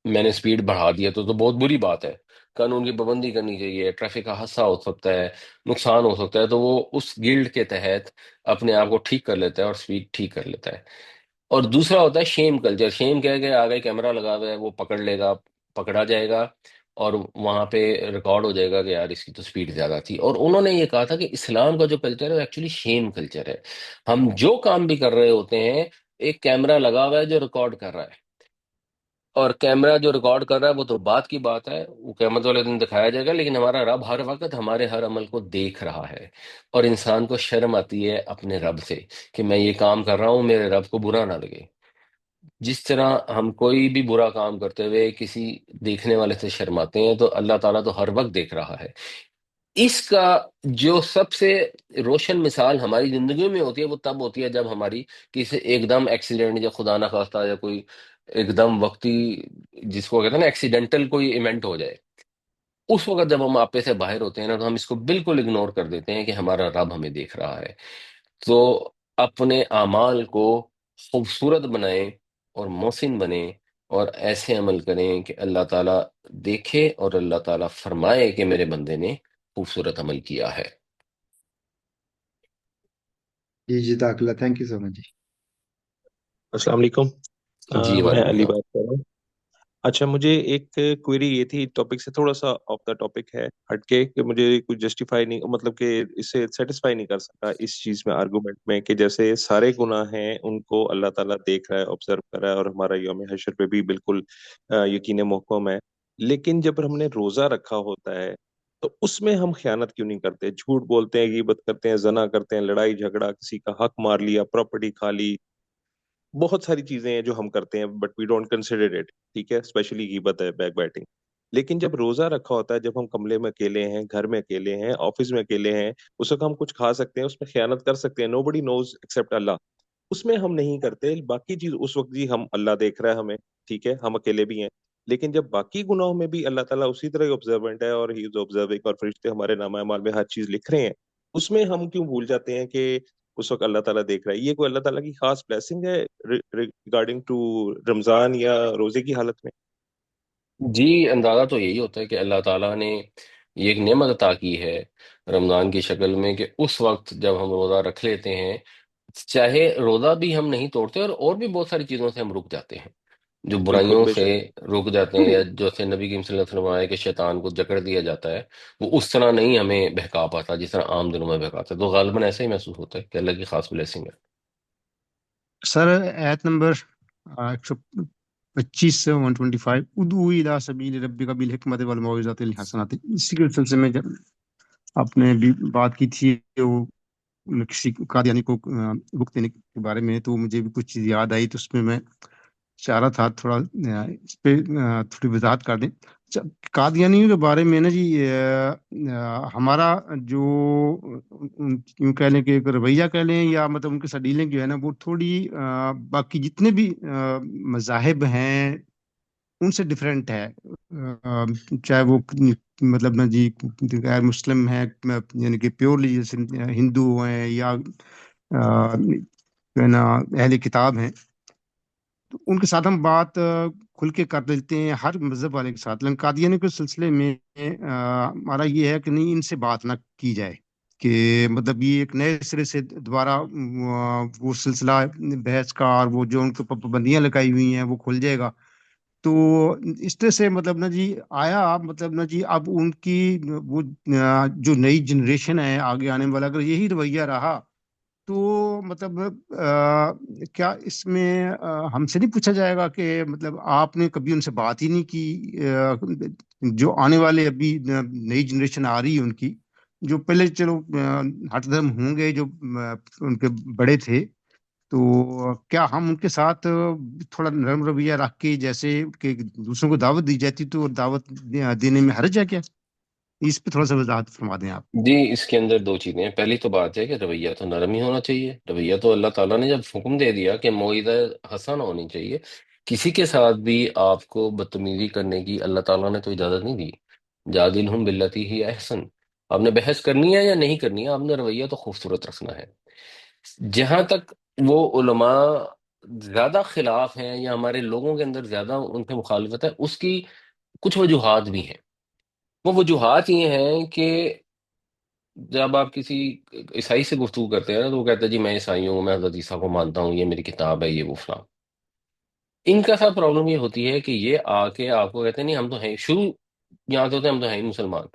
میں نے سپیڈ بڑھا دیا تو بہت بری بات ہے، قانون کی پابندی کرنی چاہیے، ٹریفک کا حادثہ ہو سکتا ہے، نقصان ہو سکتا ہے، تو وہ اس گلڈ کے تحت اپنے آپ کو ٹھیک کر لیتا ہے اور سپیڈ ٹھیک کر لیتا ہے۔ اور دوسرا ہوتا ہے شیم کلچر۔ شیم کیا ہے کہ آگے کیمرہ لگا ہوا ہے، وہ پکڑ لے گا، پکڑا جائے گا اور وہاں پہ ریکارڈ ہو جائے گا کہ یار اس کی تو سپیڈ زیادہ تھی۔ اور انہوں نے یہ کہا تھا کہ اسلام کا جو کلچر ہے وہ ایکچولی شیم کلچر ہے۔ ہم جو کام بھی کر رہے ہوتے ہیں، ایک کیمرہ لگا ہوا ہے جو ریکارڈ کر رہا ہے، اور کیمرہ جو ریکارڈ کر رہا ہے وہ تو بات کی بات ہے، وہ قیامت والے دن دکھایا جائے گا، لیکن ہمارا رب ہر وقت ہمارے ہر عمل کو دیکھ رہا ہے۔ اور انسان کو شرم آتی ہے اپنے رب سے کہ میں یہ کام کر رہا ہوں، میرے رب کو برا نہ لگے۔ جس طرح ہم کوئی بھی برا کام کرتے ہوئے کسی دیکھنے والے سے شرماتے ہیں، تو اللہ تعالیٰ تو ہر وقت دیکھ رہا ہے۔ اس کا جو سب سے روشن مثال ہماری زندگیوں میں ہوتی ہے وہ تب ہوتی ہے جب ہماری کسی ایک دم ایکسیڈنٹ یا خدا نہ خواستہ یا کوئی ایک دم وقتی، جس کو کہتے ہیں نا ایکسیڈنٹل کوئی ایونٹ ہو جائے۔ اس وقت جب ہم آپے سے باہر ہوتے ہیں نا، تو ہم اس کو بالکل اگنور کر دیتے ہیں کہ ہمارا رب ہمیں دیکھ رہا ہے۔ تو اپنے اعمال کو خوبصورت بنائیں اور محسن بنیں، اور ایسے عمل کریں کہ اللہ تعالیٰ دیکھے اور اللہ تعالیٰ فرمائے کہ میرے بندے نے خوبصورت عمل کیا ہے۔ جی جزاک اللہ، تھینک یو سو مچ جی۔ السلام علیکم۔ جی میں وعلیکم علی السلام۔ بات کر رہا ہوں۔ اچھا، مجھے ایک کوئری یہ تھی، ٹاپک سے تھوڑا سا آف دا ٹاپک ہے، ہٹ کے، کہ مجھے کچھ جسٹیفائی نہیں، مطلب کہ اس سے سیٹسفائی نہیں کر سکا اس چیز میں، آرگومنٹ میں، کہ جیسے سارے گناہ ہیں ان کو اللہ تعالیٰ دیکھ رہا ہے، آبزرو کر رہا ہے، اور ہمارا یوم حشر پہ بھی بالکل یقین محکم ہے۔ لیکن جب ہم نے روزہ رکھا ہوتا ہے تو اس میں ہم خیانت کیوں نہیں کرتے؟ جھوٹ بولتے ہیں، غیبت کرتے ہیں، زنا کرتے ہیں، لڑائی جھگڑا، کسی کا حق مار لیا، پراپرٹی کھا لی، بہت ساری چیزیں ہیں جو ہم کرتے ہیں، but we don't consider it, ٹھیک ہے، اسپیشلی غیبت ہے، بیک بیٹنگ۔ لیکن جب روزہ رکھا ہوتا ہے، جب ہم کمرے میں اکیلے ہیں، گھر میں اکیلے ہیں، آفس میں اکیلے ہیں، اس وقت ہم کچھ کھا سکتے ہیں، اس میں خیانت کر سکتے ہیں، نو بڈی نوز ایکسپٹ اللہ، اس میں ہم نہیں کرتے۔ باقی چیز اس وقت جی ہم، اللہ دیکھ رہا ہے ہمیں، ٹھیک ہے، ہم اکیلے بھی ہیں، لیکن جب باقی گناہوں میں بھی اللہ تعالیٰ اسی طرح آبزروینٹ ہے، اور ہی از آبزرونگ، اور فرشتے ہمارے نامہ اعمال میں ہر چیز لکھ رہے ہیں، اس میں ہم کیوں بھول جاتے ہیں کہ اس وقت اللہ تعالیٰ دیکھ رہا ہے؟ یہ کوئی اللہ تعالیٰ کی خاص بلیسنگ ہے ریگارڈنگ ٹو رمضان یا روزے کی حالت میں؟ جی اندازہ تو یہی ہوتا ہے کہ اللہ تعالیٰ نے یہ ایک نعمت عطا کی ہے رمضان کی شکل میں، کہ اس وقت جب ہم روزہ رکھ لیتے ہیں، چاہے روزہ بھی ہم نہیں توڑتے، اور بھی بہت ساری چیزوں سے ہم رک جاتے ہیں، جو بالکل، برائیوں بے سے شک۔ رک جاتے ہیں، یا جیسے نبی کریم صلی اللہ علیہ وسلم آئے کہ شیطان کو جکڑ دیا جاتا ہے، وہ اس طرح نہیں ہمیں بہکا پاتا جس طرح عام دنوں میں بہکاتا ہے، تو غالباً ایسا ہی محسوس ہوتا ہے کہ اللہ کی خاص بلیسنگ ہے۔ سر آیت نمبر 125 سے 125، ادعو الی سبیل ربک بالحکمت والموعظۃ الحسنۃ، اسی کے سلسلے میں جب آپ نے بھی بات کی تھی وہ کسی قادیانی کو بک دینے کے بارے میں، تو مجھے بھی کچھ چیز یاد آئی، تو اس میں چاہ رہا تھا تھوڑا اس پہ تھوڑی وضاحت کر دیں۔ اچھا، قادیانیوں کے بارے میں نا جی، ہمارا جو یوں کہہ لیں کہ ایک رویہ کہہ لیں، یا مطلب ان کے ساتھ ڈیلنگ جو ہے نا، وہ تھوڑی باقی جتنے بھی مذاہب ہیں ان سے ڈفرینٹ ہے۔ چاہے وہ مطلب نا جی غیر مسلم ہے، یعنی کہ پیورلی جیسے ہندو ہیں، یا جو ہے نا اہل کتاب ہیں، تو ان کے ساتھ ہم بات کھل کے کر لیتے ہیں ہر مذہب والے کے ساتھ، لیکن قادیانی کے سلسلے میں ہمارا یہ ہے کہ نہیں، ان سے بات نہ کی جائے، کہ مطلب یہ ایک نئے سرے سے دوبارہ وہ سلسلہ بحث کا، اور وہ جو ان کے پابندیاں لگائی ہوئی ہیں وہ کھل جائے گا۔ تو اس طرح سے مطلب نا جی آیا، مطلب نا جی اب ان کی وہ جو نئی جنریشن ہے آگے آنے والا، اگر یہی رویہ رہا تو مطلب کیا اس میں ہم سے نہیں پوچھا جائے گا کہ مطلب آپ نے کبھی ان سے بات ہی نہیں کی؟ جو آنے والے ابھی نئی جنریشن آ رہی ہے ان کی، جو پہلے چلو ہٹ دھرم ہوں گے، جو ان کے بڑے تھے، تو کیا ہم ان کے ساتھ تھوڑا نرم رویہ رکھ کے، جیسے کہ دوسروں کو دعوت دی جاتی تو دعوت دینے میں حرج ہے کیا؟ اس پہ تھوڑا سا وضاحت فرما دیں آپ۔ جی اس کے اندر دو چیزیں ہیں۔ پہلی تو بات ہے کہ رویہ تو نرم ہی ہونا چاہیے، رویہ تو اللہ تعالیٰ نے جب حکم دے دیا کہ موعظہ حسنہ ہونی چاہیے، کسی کے ساتھ بھی آپ کو بدتمیزی کرنے کی اللہ تعالیٰ نے تو اجازت نہیں دی. جادلہم باللتی ہی احسن. آپ نے بحث کرنی ہے یا نہیں کرنی ہے، آپ نے رویہ تو خوبصورت رکھنا ہے. جہاں تک وہ علماء زیادہ خلاف ہیں یا ہمارے لوگوں کے اندر زیادہ ان کے مخالفت ہے، اس کی کچھ وجوہات بھی ہیں. وہ وجوہات یہ ہیں کہ جب آپ کسی عیسائی سے گفتگو کرتے ہیں نا، تو وہ کہتا ہے جی میں عیسائی ہوں، میں حضرت عیسیٰ کو مانتا ہوں، یہ میری کتاب ہے، یہ وہ فلاں. ان کا ساتھ پرابلم یہ ہوتی ہے کہ یہ آ کے آپ کو کہتے ہیں نہیں ہم تو ہیں شروع یہاں سے ہوتے ہیں، ہم تو ہیں ہی مسلمان،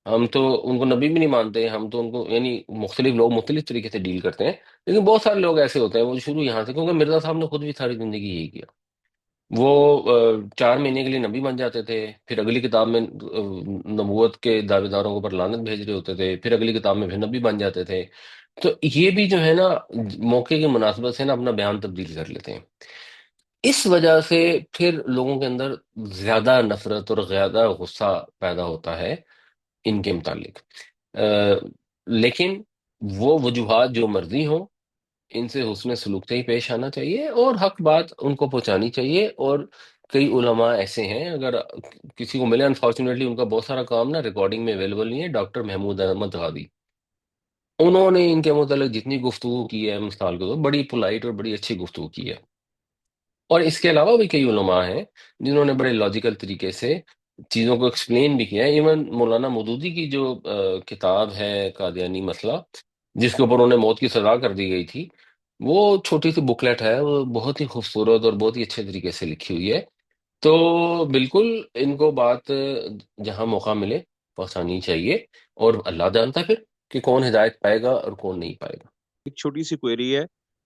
ہم تو ان کو نبی بھی نہیں مانتے، ہم تو ان کو یعنی مختلف لوگ مختلف طریقے سے ڈیل کرتے ہیں. لیکن بہت سارے لوگ ایسے ہوتے ہیں وہ شروع یہاں سے، کیونکہ مرزا صاحب نے خود بھی ساری زندگی یہی کیا. وہ 4 مہینے کے لیے نبی بن جاتے تھے، پھر اگلی کتاب میں نبوت کے دعوے داروں کے اوپر لعنت بھیج رہے ہوتے تھے، پھر اگلی کتاب میں پھر نبی بن جاتے تھے. تو یہ بھی جو ہے نا موقع کی مناسبت سے نا اپنا بیان تبدیل کر لیتے ہیں. اس وجہ سے پھر لوگوں کے اندر زیادہ نفرت اور زیادہ غصہ پیدا ہوتا ہے ان کے متعلق. لیکن وہ وجوہات جو مرضی ہوں، ان سے حسن سلوک سے ہی پیش آنا چاہیے اور حق بات ان کو پہنچانی چاہیے. اور کئی علماء ایسے ہیں، اگر کسی کو ملے، انفارچونیٹلی ان کا بہت سارا کام نا ریکارڈنگ میں اویلیبل نہیں ہے، ڈاکٹر محمود احمد غازی، انہوں نے ان کے متعلق جتنی گفتگو کی ہے مثال کو، تو بڑی پولائٹ اور بڑی اچھی گفتگو کی ہے. اور اس کے علاوہ بھی کئی علماء ہیں جنہوں نے بڑے لاجیکل طریقے سے چیزوں کو ایکسپلین بھی کیا ہے. ایون مولانا مودودی کی جو کتاب ہے قادیانی مسئلہ، جس کے اوپر انہیں موت کی سزا کر دی گئی تھی، وہ چھوٹی سی بکلیٹ ہے، وہ بہت ہی خوبصورت اور بہت ہی اچھے طریقے سے لکھی ہوئی ہے. تو بالکل ان کو بات جہاں موقع ملے پہنچانی چاہیے، اور اللہ جانتا ہے پھر کہ کون ہدایت پائے گا اور کون نہیں پائے گا. ایک چھوٹی سی کوئری ہے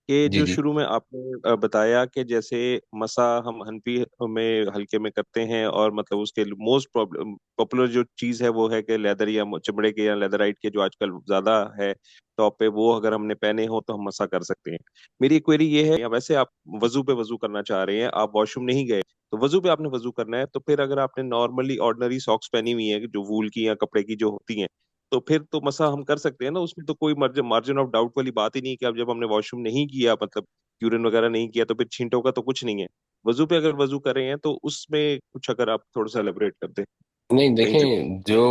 کہ جی جو جی. شروع میں آپ نے بتایا کہ جیسے مسا ہم حنفی میں ہلکے میں کرتے ہیں، اور مطلب اس کے موسٹ پاپولر جو چیز ہے وہ ہے کہ لیدر یا چمڑے کے یا لیدرائٹ کے جو آج کل زیادہ ہے ٹاپ پہ، وہ اگر ہم نے پہنے ہو تو ہم مسا کر سکتے ہیں. میری ایک کوئری یہ ہے، یا ویسے آپ وضو پہ وضو کرنا چاہ رہے ہیں، آپ واش روم نہیں گئے تو وضو پہ آپ نے وضو کرنا ہے، تو پھر اگر آپ نے نارملی آرڈنری ساکس پہنی ہوئی ہیں جو وول کی یا کپڑے کی جو ہوتی ہیں، تو پھر تو مسا ہم کر سکتے ہیں نا. اس میں تو کوئی مارجن آف ڈاؤٹ والی بات ہی نہیں کہ اب جب ہم نے واش روم نہیں کیا، مطلب یورین وغیرہ نہیں کیا، تو پھر چھینٹوں کا تو کچھ نہیں ہے. وضو پہ اگر وضو کر رہے ہیں تو اس میں کچھ اگر آپ تھوڑا سا ایلیبریٹ کر دیں. نہیں تھینک یو. دیکھیں، جو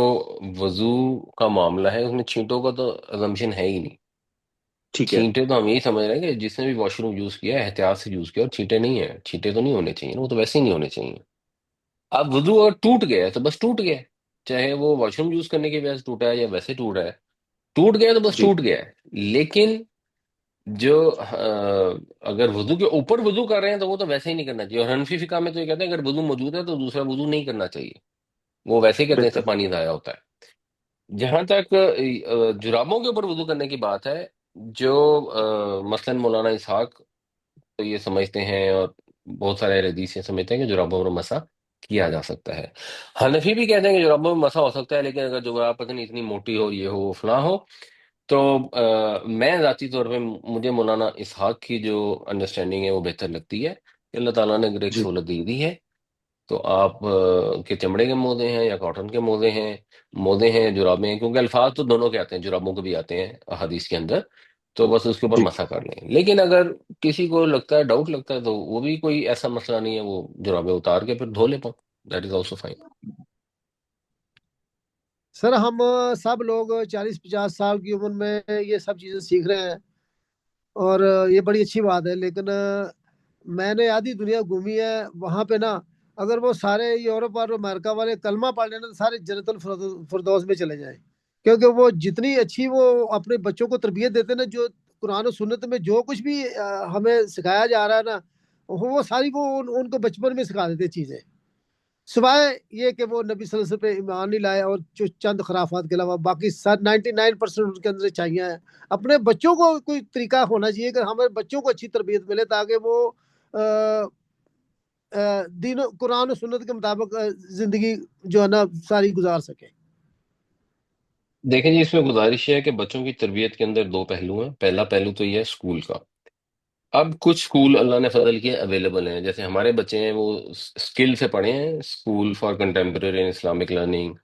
وضو کا معاملہ ہے اس میں چھینٹوں کا تو assumption ہے ہی نہیں. ٹھیک ہے. چھینٹے تو ہم یہی سمجھ رہے ہیں کہ جس نے بھی واش روم یوز کیا ہے احتیاط سے یوز کیا، اور چھینٹے نہیں ہیں، چھینٹے تو نہیں ہونے چاہیے نا، وہ تو ویسے ہی نہیں ہونے چاہیے. اب وضو اگر ٹوٹ گیا ہے تو بس ٹوٹ گیا ہے، چاہے وہ واش روم یوز کرنے کی وجہ سے ٹوٹا ہے یا ویسے ٹوٹ رہا ہے، ٹوٹ گیا تو بس جی ٹوٹ گیا ہے. لیکن جو اگر وضو کے اوپر وضو کر رہے ہیں تو وہ تو ویسے ہی نہیں کرنا چاہیے. اور حنفی فقہ میں تو یہ کہتے ہیں اگر وضو موجود ہے تو دوسرا وضو نہیں کرنا چاہیے، وہ ویسے ہی کہتے ہیں اس سے بہتر. پانی ضائع ہوتا ہے. جہاں تک جرابوں کے اوپر وضو کرنے کی بات ہے، جو مثلاً مولانا اسحاق تو یہ سمجھتے ہیں، اور بہت سارے اہل حدیث یہ سمجھتے ہیں کہ جرابوں پر مسح کیا جا سکتا ہے. حنفی بھی کہتے ہیں کہ جرابوں پر مسح ہو سکتا ہے، لیکن اگر جراب پتہ نہیں اتنی موٹی ہو، یہ ہو فلاں ہو، تو میں ذاتی طور پہ مجھے مولانا اسحاق کی جو انڈرسٹینڈنگ ہے وہ بہتر لگتی ہے کہ اللہ تعالیٰ نے اگر ایک جی سہولت دے دی ہے تو آپ کے چمڑے کے موزے ہیں یا کاٹن کے موزے ہیں، جرابیں ہیں، کیونکہ الفاظ تو دونوں کے آتے ہیں، جرابوں کے بھی آتے ہیں احادیث کے اندر، تو بس اس کے اوپر جی. مسح کر لیں. لیکن اگر کسی کو لگتا ہے، ڈاؤٹ لگتا ہے، تو وہ بھی کوئی ایسا مسئلہ نہیں ہے، وہ جرابیں اتار کے پھر دھو لے پاؤں، دیٹ از آلسو فائن. سر ہم سب لوگ 40-50 سال کی عمر میں یہ سب چیزیں سیکھ رہے ہیں، اور یہ بڑی اچھی بات ہے. لیکن میں نے آدھی دنیا گھومی ہے، وہاں پہ نا اگر وہ سارے یورپ اور امریکہ والے کلمہ پڑھ لینا تو سارے جنت الفردوس میں چلے جائیں، کیونکہ وہ جتنی اچھی وہ اپنے بچوں کو تربیت دیتے نا، جو قرآن و سنت میں جو کچھ بھی ہمیں سکھایا جا رہا ہے نا، وہ ساری وہ ان کو بچپن میں سکھا دیتے چیزیں، سوائے یہ کہ وہ نبی صلی اللہ علیہ وسلم پہ ایمان نہیں لائے، اور جو چند خرافات کے علاوہ باقی 99% ان کے اندر چاہیے ہیں. اپنے بچوں کو کوئی طریقہ ہونا چاہیے کہ ہمارے بچوں کو اچھی تربیت ملے، تاکہ وہ دین قرآن و سنت کے مطابق زندگی جو ہے نا ساری گزار سکے. دیکھیں جی، اس میں گزارش یہ ہے کہ بچوں کی تربیت کے اندر دو پہلو ہیں. پہلا پہلو تو یہ ہے اسکول کا. اب کچھ اسکول اللہ نے فضل کیے اویلیبل ہیں، جیسے ہمارے بچے ہیں وہ اسکل سے پڑھے ہیں، school for contemporary Islamic learning,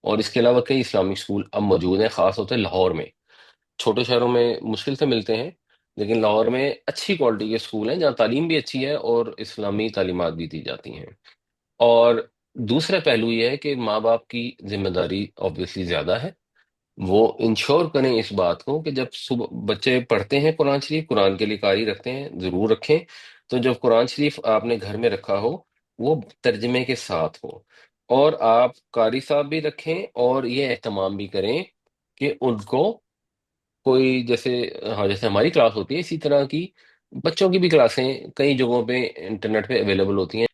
اور اس کے علاوہ کئی اسلامک اسکول اب موجود ہیں، خاص طور سے لاہور میں. چھوٹے شہروں میں مشکل سے ملتے ہیں، لیکن لاہور میں اچھی کوالٹی کے اسکول ہیں جہاں تعلیم بھی اچھی ہے اور اسلامی تعلیمات بھی دی جاتی ہیں۔ اور دوسرا پہلو یہ ہے کہ ماں باپ کی ذمہ داری آبویسلی زیادہ ہے، وہ انشور کریں اس بات کو کہ جب صبح بچے پڑھتے ہیں قرآن شریف، قرآن کے لیے قاری رکھتے ہیں، ضرور رکھیں، تو جب قرآن شریف آپ نے گھر میں رکھا ہو وہ ترجمے کے ساتھ ہو، اور آپ قاری صاحب بھی رکھیں اور یہ اہتمام بھی کریں کہ ان کو کوئی جیسے، ہاں جیسے ہماری کلاس ہوتی ہے اسی طرح کی بچوں کی بھی کلاسیں کئی جگہوں پہ انٹرنیٹ پہ اویلیبل ہوتی ہیں،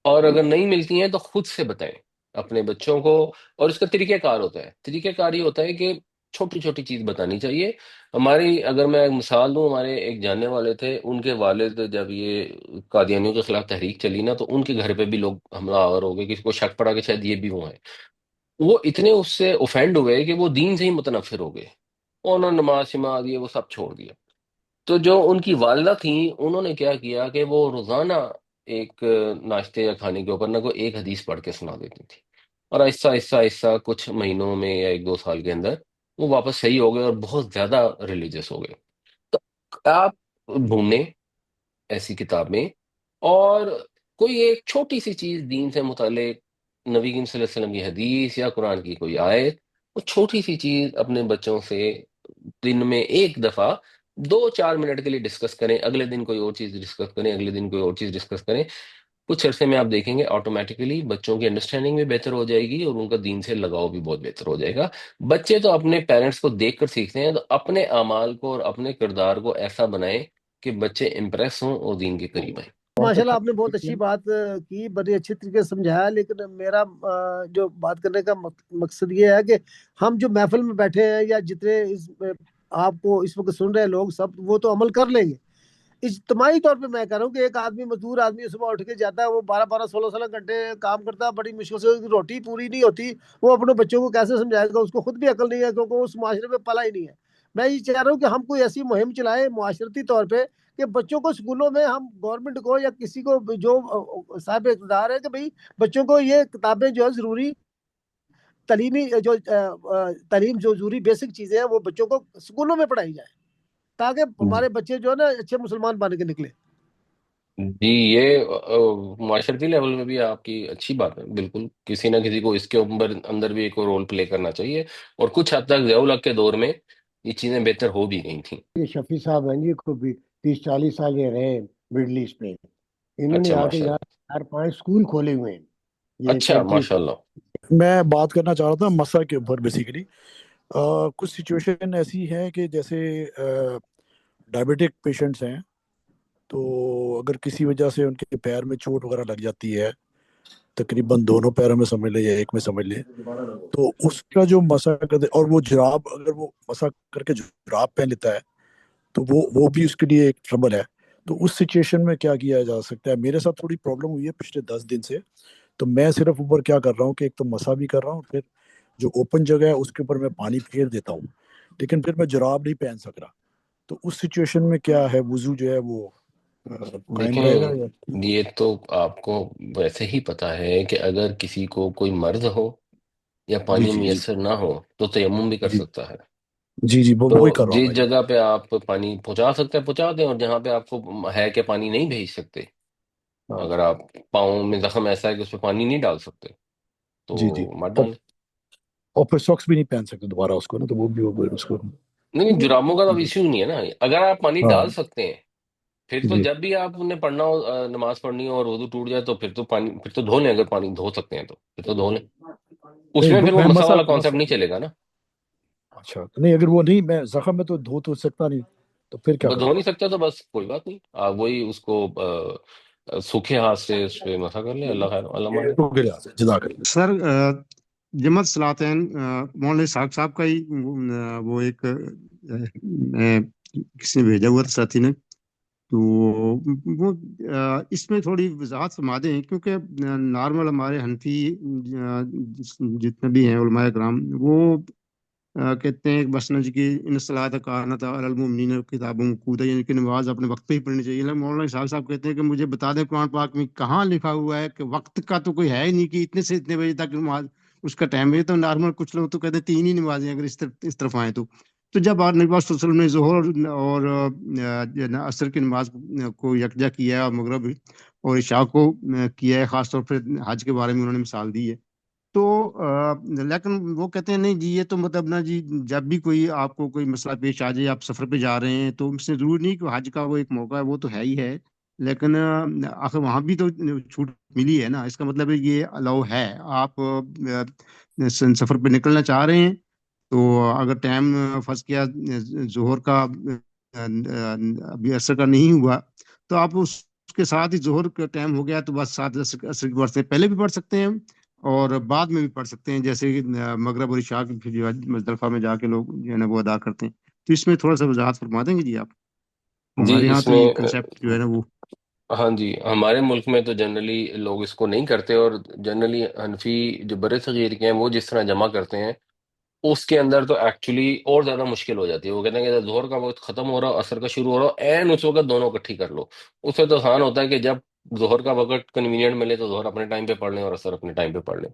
اور اگر نہیں ملتی ہیں تو خود سے بتائیں اپنے بچوں کو۔ اور اس کا طریقہ کار ہوتا ہے، طریقہ کار یہ ہوتا ہے کہ چھوٹی چھوٹی چیز بتانی چاہیے۔ ہماری اگر میں ایک مثال دوں، ہمارے ایک جاننے والے تھے، ان کے والد جب یہ قادیانیوں کے خلاف تحریک چلی نا، تو ان کے گھر پہ بھی لوگ حملہ آور ہو گئے، کسی کو شک پڑا کہ شاید یہ بھی وہ ہیں۔ وہ اتنے اس سے اوفینڈ ہوئے کہ وہ دین سے ہی متنفر ہو گئے، انہوں نے نماز شماز یہ وہ سب چھوڑ دیا۔ تو جو ان کی والدہ تھیں انہوں نے کیا کیا کہ وہ روزانہ ایک ناشتے یا کھانے کے اوپر نہ کوئی ایک حدیث پڑھ کے سنا دیتی تھی، اور آہستہ آہستہ آہستہ کچھ مہینوں میں یا ایک دو سال کے اندر وہ واپس صحیح ہو گئے اور بہت زیادہ ریلیجس ہو گئے۔ تو آپ ڈھونڈیں ایسی کتابیں، اور کوئی ایک چھوٹی سی چیز دین سے متعلق، نبی کریم صلی اللہ علیہ وسلم کی حدیث یا قرآن کی کوئی آیت، وہ چھوٹی سی چیز اپنے بچوں سے دن میں ایک دفعہ 2-4 منٹ کے لیے ڈسکس کریں، اگلے دن کوئی اور چیز ڈسکس کریں، اگلے دن کوئی اور چیز ڈسکس کریں۔ کچھ عرصے میں آپ دیکھیں گے آٹومیٹیکلی بچوں کی انڈرسٹینڈنگ بھی بہتر ہو جائے گی اور ان کا دین سے لگاؤ بھی بہت بہتر ہو جائے گا۔ بچے تو اپنے پیرنٹس کو دیکھ کر سیکھتے ہیں، تو اپنے اعمال کو اور اپنے کردار کو ایسا بنائیں کہ بچے امپریس ہوں اور دین کے قریب آئیں۔ بہت ماشاءاللہ اچھا آپ نے بہت اچھی بات کی، بڑی اچھی طریقے سے سمجھایا، لیکن میرا جو بات کرنے کا مقصد یہ ہے کہ ہم جو محفل میں بیٹھے ہیں یا جتنے آپ کو اس وقت سن رہے ہیں لوگ سب، وہ تو عمل کر لیں گے اجتماعی طور پہ۔ میں کہہ رہا ہوں کہ ایک آدمی مزدور آدمی صبح اٹھ کے جاتا ہے، وہ 12-12 16 گھنٹے کام کرتا ہے، بڑی مشکل سے روٹی پوری نہیں ہوتی، وہ اپنے بچوں کو کیسے سمجھائے گا؟ اس کو خود بھی عقل نہیں ہے کیونکہ وہ اس معاشرے میں پلا ہی نہیں ہے۔ میں یہ چاہ رہا ہوں کہ ہم کوئی ایسی مہم چلائیں معاشرتی طور پہ کہ بچوں کو اسکولوں میں، ہم گورنمنٹ کو یا کسی کو جو صاحب اقتدار ہے، کہ بھئی بچوں کو یہ کتابیں جو ہے ضروری تعلیمی جو تعلیم جو ضروری بیسک چیزیں ہیں وہ بچوں کو اسکولوں میں پڑھائی جائے، تاکہ جی ہمارے بچے جو ہے نا اچھے مسلمان بن کے نکلے۔ جی، یہ معاشرتی لیول میں بھی آپ کی اچھی بات ہے، بالکل کسی نہ کسی کو اس کے اندر بھی ایک رول پلے کرنا چاہیے، اور کچھ حد تک ضیاء الحق کے دور میں یہ چیزیں بہتر ہو بھی گئی تھیں۔ یہ شفیع صاحب ہیں جی، کو بھی 30-40 سال یہ رہے مڈل ایسٹ میں، انہوں نے اچھا آ کے ماشاء یہاں اللہ، 4-5 اسکول کھولے ہوئے ہیں، یہ اچھا ٹرکی۔ ماشاء اللہ۔ میں بات کرنا چاہ رہا تھا مسا کے اوپر بیسیکلی۔ کچھ سچویشن ایسی ہے کہ جیسے ڈائبیٹک پیشنٹس ہیں، تو اگر کسی وجہ سے ان کے پیر میں چوٹ وغیرہ لگ جاتی ہے، تقریباً دونوں پیروں میں سمجھ لیں یا ایک میں سمجھ لیں، تو اس کا جو مسا کر اور وہ جراب اگر وہ مسا کر کے جراب پہن لیتا ہے تو وہ بھی اس کے لیے ایک ٹربل ہے۔ تو اس سچویشن میں کیا کیا جا سکتا ہے؟ میرے ساتھ تھوڑی پرابلم ہوئی ہے پچھلے 10 دن سے، تو میں صرف اوپر کیا کر رہا ہوں کہ ایک تو مسا بھی کر رہا ہوں، پھر جو اوپن جگہ ہے اس کے اوپر میں پانی پھیر دیتا ہوں، لیکن پھر میں جراب نہیں پہن سک رہا۔ تو اس سچویشن میں کیا ہے، وضو جو ہے وہ قائم رہے گا دیکھیں، یا؟ یہ تو آپ کو ویسے ہی پتا ہے کہ اگر کسی کو کوئی مرض ہو یا جی پانی جی جی میسر نہ ہو تو تیمم بھی کر جی سکتا ہے۔ جی جی، تو وہی کر رہا ہوں جس میں جی۔ جگہ پہ آپ پانی پہنچا سکتے ہیں پہنچا دیں، اور جہاں پہ آپ کو ہے کہ پانی نہیں بھیج سکتے، ہاں اگر آپ پاؤں میں زخم ایسا ہے کہ اس پہ پانی نہیں ڈال سکتے تو جی جی، مت اور ڈالیں۔ اور پھر ساکس بھی نہیں پہن سکتے دوبارہ اس کو نا، تو وہ بھی اس کو۔ نہیں، جرابوں کا تو ایشو نہیں ہے نا، اگر آپ پانی ہاں ڈال سکتے ہیں پھر تو جی جب بھی آپ نے پڑھنا ہو، نماز پڑھنی ہو اور وضو ٹوٹ جائے تو پھر تو پانی، پھر تو دھو لیں، اگر پانی دھو سکتے ہیں تو پھر تو دھو لیں، اس نہیں، میں پھر وہ میں مسا مسا والا کانسیپٹ نہیں چلے گا نا۔ اچھا نہیں، اگر وہ نہیں، میں زخم میں تو دھو تو سکتا نہیں، تو پھر کیا بس کروں دھو گا؟ نہیں سکتا تو بس کوئی بات نہیں، آپ وہی اس کو سوکھے ہاتھ سے اس پہ مسا کر لیں، اللہ خیر اللہ مانے۔ تو کے لحاظ سے جزاک اللہ۔ سر جماعت صلاتین مولانا اسحاق صاحب کا ہی وہ ایک کسی نے بھیجا ہوا تھا ساتھی نے، تو وہ اس میں تھوڑی وضاحت فرما دیں، کیونکہ نارمل ہمارے حنفی جتنے بھی ہیں علماء کرام، وہ کہتے ہیں کہ مسنج کی ان الصلاۃ کانت علی المؤمنین کتاب موقوتا، یعنی کہ نماز اپنے وقت پہ ہی پڑھنی چاہیے۔ لیکن مولانا اسحاق صاحب کہتے ہیں کہ مجھے بتا دیں قرآن پاک میں کہاں لکھا ہوا ہے کہ وقت کا تو کوئی ہے ہی نہیں کہ اتنے سے اتنے بجے تک نماز اس کا ٹائم ہے۔ تو نارمل کچھ لوگ تو کہتے ہیں 3 ہی نمازیں اگر اس طرف آئیں تو تو جب نبی پاک صلی اللہ علیہ وسلم نے ظہر اور جو ہے نا عصر کی نماز کو یکجا کیا ہے، اور مغرب اور عشاء کو کیا ہے، خاص طور پہ حج کے بارے میں انہوں نے مثال دی ہے. تو لیکن وہ کہتے ہیں نہیں جی، یہ تو مطلب نا جی، جب بھی کوئی آپ کو کوئی مسئلہ پیش آ جائے، آپ سفر پہ جا رہے ہیں، تو اس سے ضروری نہیں کہ حج کا وہ ایک موقع ہے، وہ تو ہے ہی ہے، لیکن آخر وہاں بھی تو چھوٹ ملی ہے نا. اس کا مطلب ہے یہ الاؤ ہے. آپ سفر پہ نکلنا چاہ رہے ہیں، تو اگر ٹائم فرض کیا ظہر کا ابھی عصر کا نہیں ہوا، تو آپ اس کے ساتھ ہی ظہر کا ٹائم ہو گیا، تو بس ساتھ عصر کی پڑھ سکتے ہیں، پہلے بھی پڑھ سکتے ہیں اور بعد میں بھی پڑھ سکتے ہیں، جیسے کہ مغرب اور عشاء کی پھر جو ہے مزدلفہ میں جا کے لوگ جو ہے نا وہ ادا کرتے ہیں. تو اس میں تھوڑا سا وضاحت فرما دیں گے جی آپ؟ جی ہمارے یہاں اس تو میں یہ کنسیپٹ جو ہے نا وہ ہاں جی، ہمارے ملک میں تو جنرلی لوگ اس کو نہیں کرتے، اور جنرلی حنفی جو بر صغیر کے ہیں وہ جس طرح جمع کرتے ہیں اس کے اندر تو ایکچولی اور زیادہ مشکل ہو جاتی ہے. وہ کہتے ہیں کہ ظہر کا وقت ختم ہو رہا ہو، عصر کا شروع ہو رہا ہو، این اس وقت دونوں اکٹھی کر لو. اس سے تو آسان ہوتا ہے کہ جب ظہر کا وقت کنوینئنٹ ملے تو ظہر اپنے ٹائم پہ پڑھ لیں اور عصر اپنے ٹائم پہ پڑھ لیں،